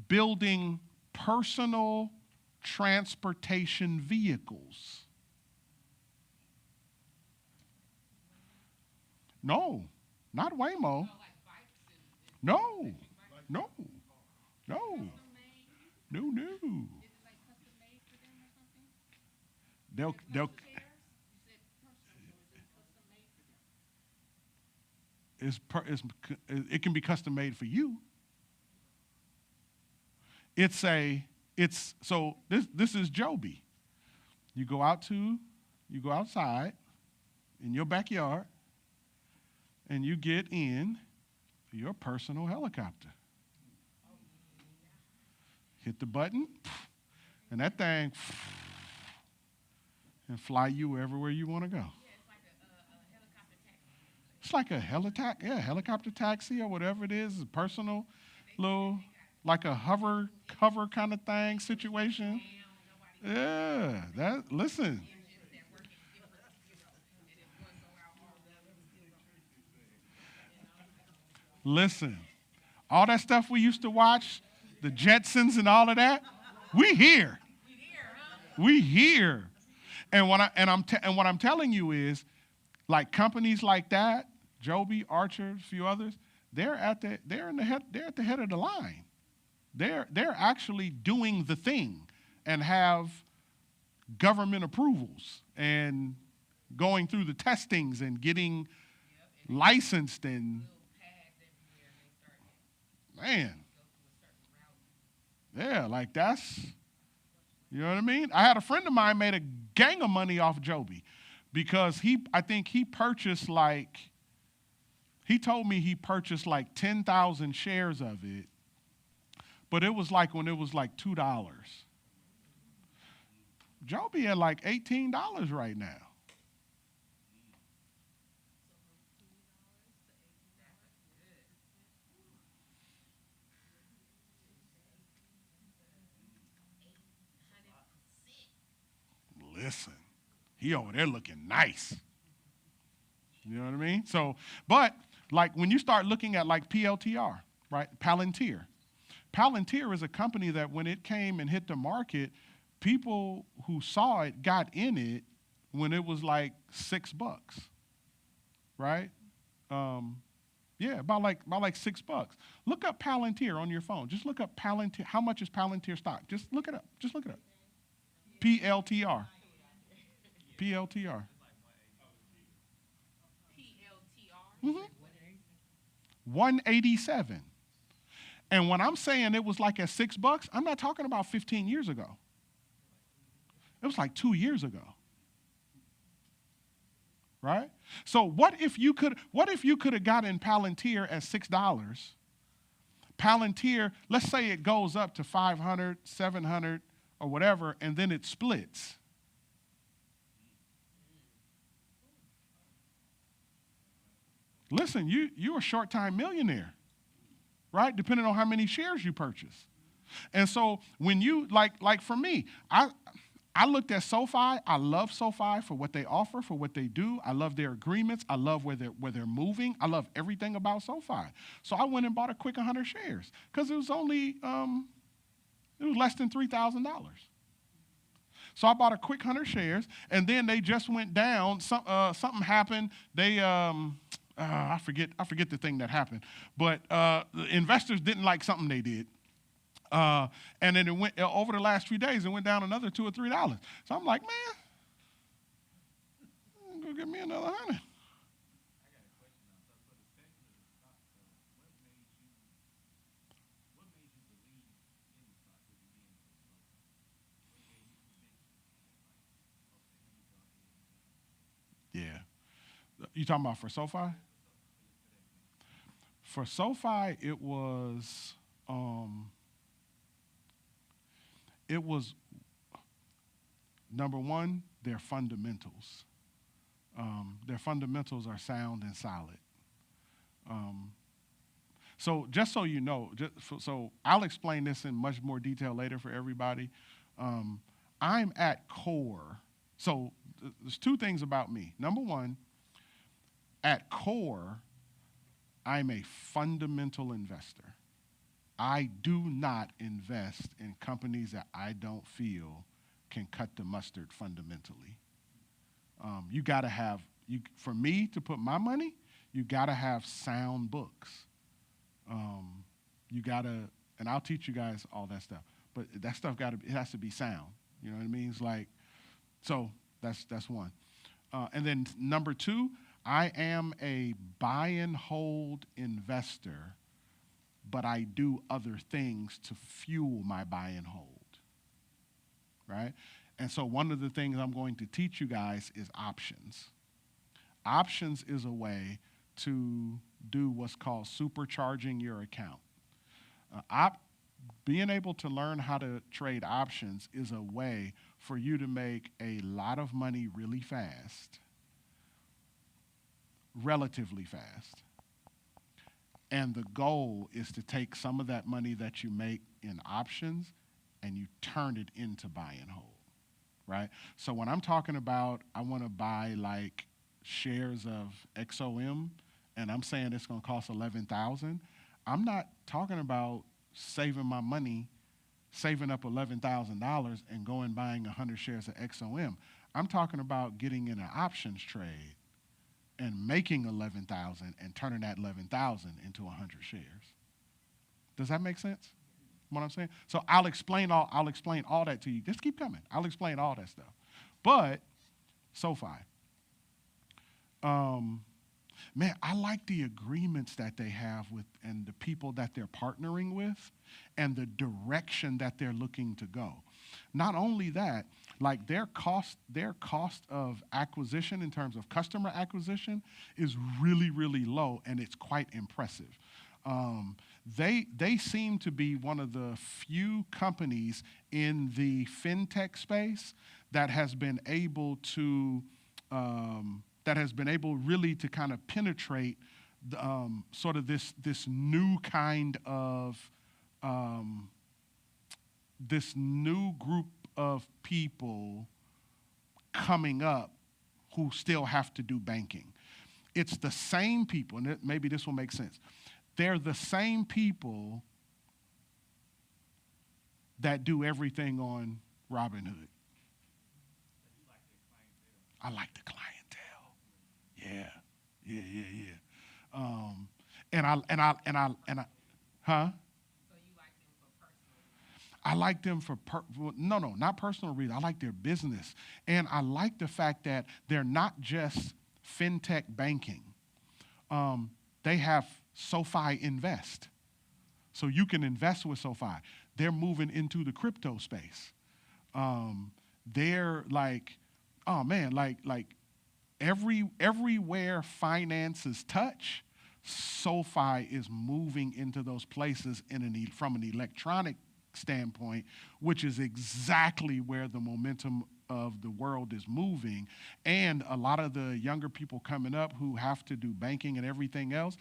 building personal transportation vehicles. No, not Waymo. No. No. They'll it can be custom made for you. So this is Joby. You go outside in your backyard and you get in your personal helicopter. Hit the button, and that thing, and fly you everywhere you want to go. It's like a helicopter taxi or whatever it is, a personal little, like a hover kind of thing situation. Yeah, listen. Listen, all that stuff we used to watch, the Jetsons and all of that, we here. We here. And what I'm telling you is, like companies like that, Joby, Archer, a few others, they're at the head of the line. They're actually doing the thing and have government approvals and going through the testings and getting licensed and man. Yeah, like that's, you know what I mean? I had a friend of mine made a gang of money off Joby because I think he purchased he told me he purchased like 10,000 shares of it, but it was like when it was like $2. Joby at like $18 right now. Listen, he over there looking nice. You know what I mean? So, but like when you start looking at like PLTR, right? Palantir. Palantir is a company that when it came and hit the market, people who saw it got in it when it was like $6, right? About like $6. Look up Palantir on your phone. Just look up Palantir. How much is Palantir stock? Just look it up. PLTR. PLTR. 187. And when I'm saying it was like at $6, I'm not talking about 15 years ago. It was like 2 years ago. Right? So what if you could have gotten Palantir at $6? Palantir, let's say it goes up to 500, 700, or whatever, and then it splits. Listen, you're a short-time millionaire, right? Depending on how many shares you purchase. And so when you, like for me, I looked at SoFi. I love SoFi for what they offer, for what they do. I love their agreements. I love where they're moving. I love everything about SoFi. So I went and bought a quick 100 shares because it was only, it was less than $3,000. So I bought a quick 100 shares, and then they just went down. Something happened. They, I forget the thing that happened, but the investors didn't like something they did. And then it went over the last few days. It went down another $2 or $3. So I'm like, man, go get me another 100. Yeah, you talking about for SoFi? For SoFi, it was. It was, number one, their fundamentals. Their fundamentals are sound and solid. So just so you know, so I'll explain this in much more detail later for everybody. I'm at core. So there's two things about me. Number one, at core, I'm a fundamental investor. I do not invest in companies that I don't feel can cut the mustard fundamentally. You got to have, for me to put my money, you got to have sound books. You got to, and I'll teach you guys all that stuff, but that stuff it has to be sound. You know what I mean? It's like, so that's one. And then number two, I am a buy and hold investor, but I do other things to fuel my buy and hold, right? And so one of the things I'm going to teach you guys is options. Options is a way to do what's called supercharging your account. Being able to learn how to trade options is a way for you to make a lot of money really fast, relatively fast. And the goal is to take some of that money that you make in options and you turn it into buy and hold, right? So when I'm talking about I want to buy like shares of XOM and I'm saying it's going to cost $11,000, I'm not talking about saving my money, saving up $11,000 and going buying 100 shares of XOM. I'm talking about getting in an options trade and making 11,000 and turning that 11,000 into 100 shares. Does that make sense? What I'm saying? So I'll explain all that to you. Just keep coming. I'll explain all that stuff. But SoFi, man, I like the agreements that they have with and the people that they're partnering with and the direction that they're looking to go. Not only that, like their cost of acquisition in terms of customer acquisition is really, really low, and it's quite impressive. They seem to be one of the few companies in the fintech space that has been able to really to kind of penetrate sort of this new kind of this new group of people coming up who still have to do banking. It's the same people, and maybe this will make sense. They're the same people that do everything on Robinhood. I like the clientele. Yeah. Huh? I like them for not personal reasons. I like their business. And I like the fact that they're not just fintech banking. they have SoFi Invest. So you can invest with SoFi. They're moving into the crypto space. They're like, oh man, like everywhere finances touch, SoFi is moving into those places from an electronic standpoint, which is exactly where the momentum of the world is moving. And a lot of the younger people coming up who have to do banking and everything else,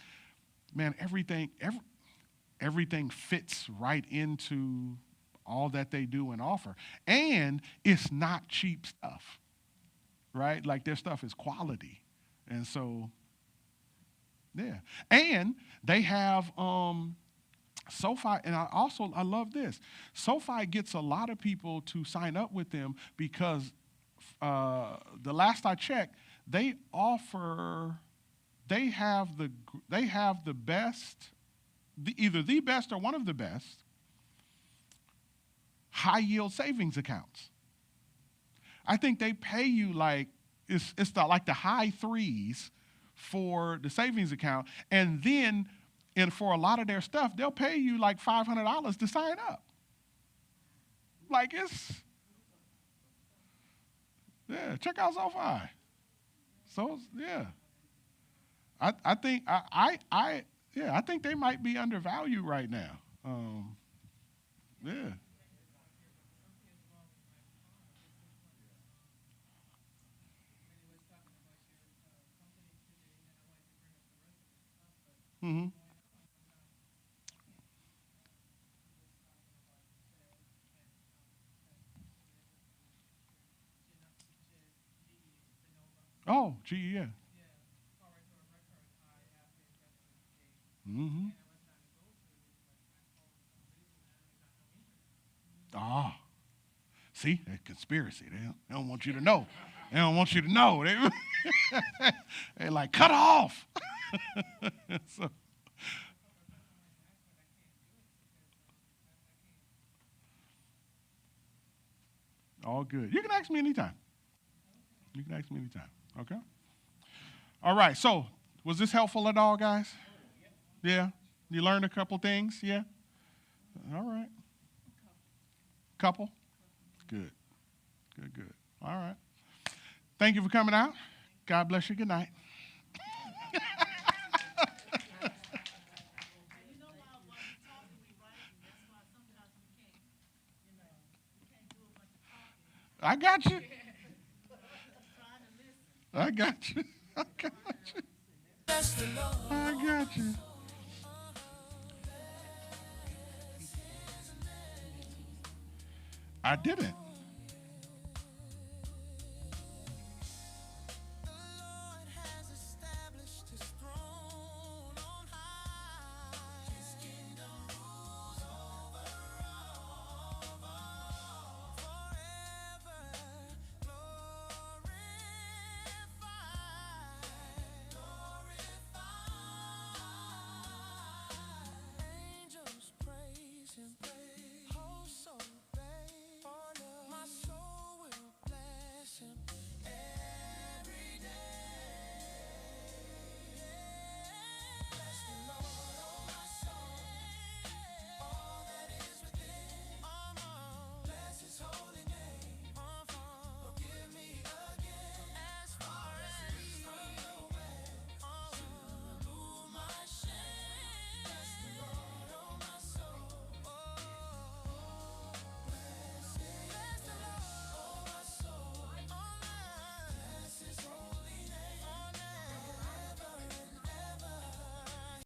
man, everything fits right into all that they do and offer. And it's not cheap stuff, right? Like their stuff is quality. And so, yeah. And they have SoFi, and I love this. SoFi gets a lot of people to sign up with them because the last I checked, they have the best, either the best or one of the best high yield savings accounts. I think they pay you like like the high threes for the savings account, and then for a lot of their stuff, they'll pay you like $500 to sign up. Like check out SoFi. So yeah, I think I think they might be undervalued right now. Yeah. Mm-hmm. Oh, GE, yeah. Mm-hmm. Ah, see, that conspiracy. They don't want you to know. They don't want you to know. They're like, cut off. So, all good. You can ask me anytime. You can ask me anytime. Okay? All right. So, was this helpful at all, guys? Yeah? You learned a couple things? Yeah? All right. Couple? Good. Good, good. All right. Thank you for coming out. God bless you. Good night. And you know, while we talking, we writing, that's why sometimes we can't, we can't do a bunch of talking. I got you. Trying to listen. I got you. I got you. I got you. I didn't.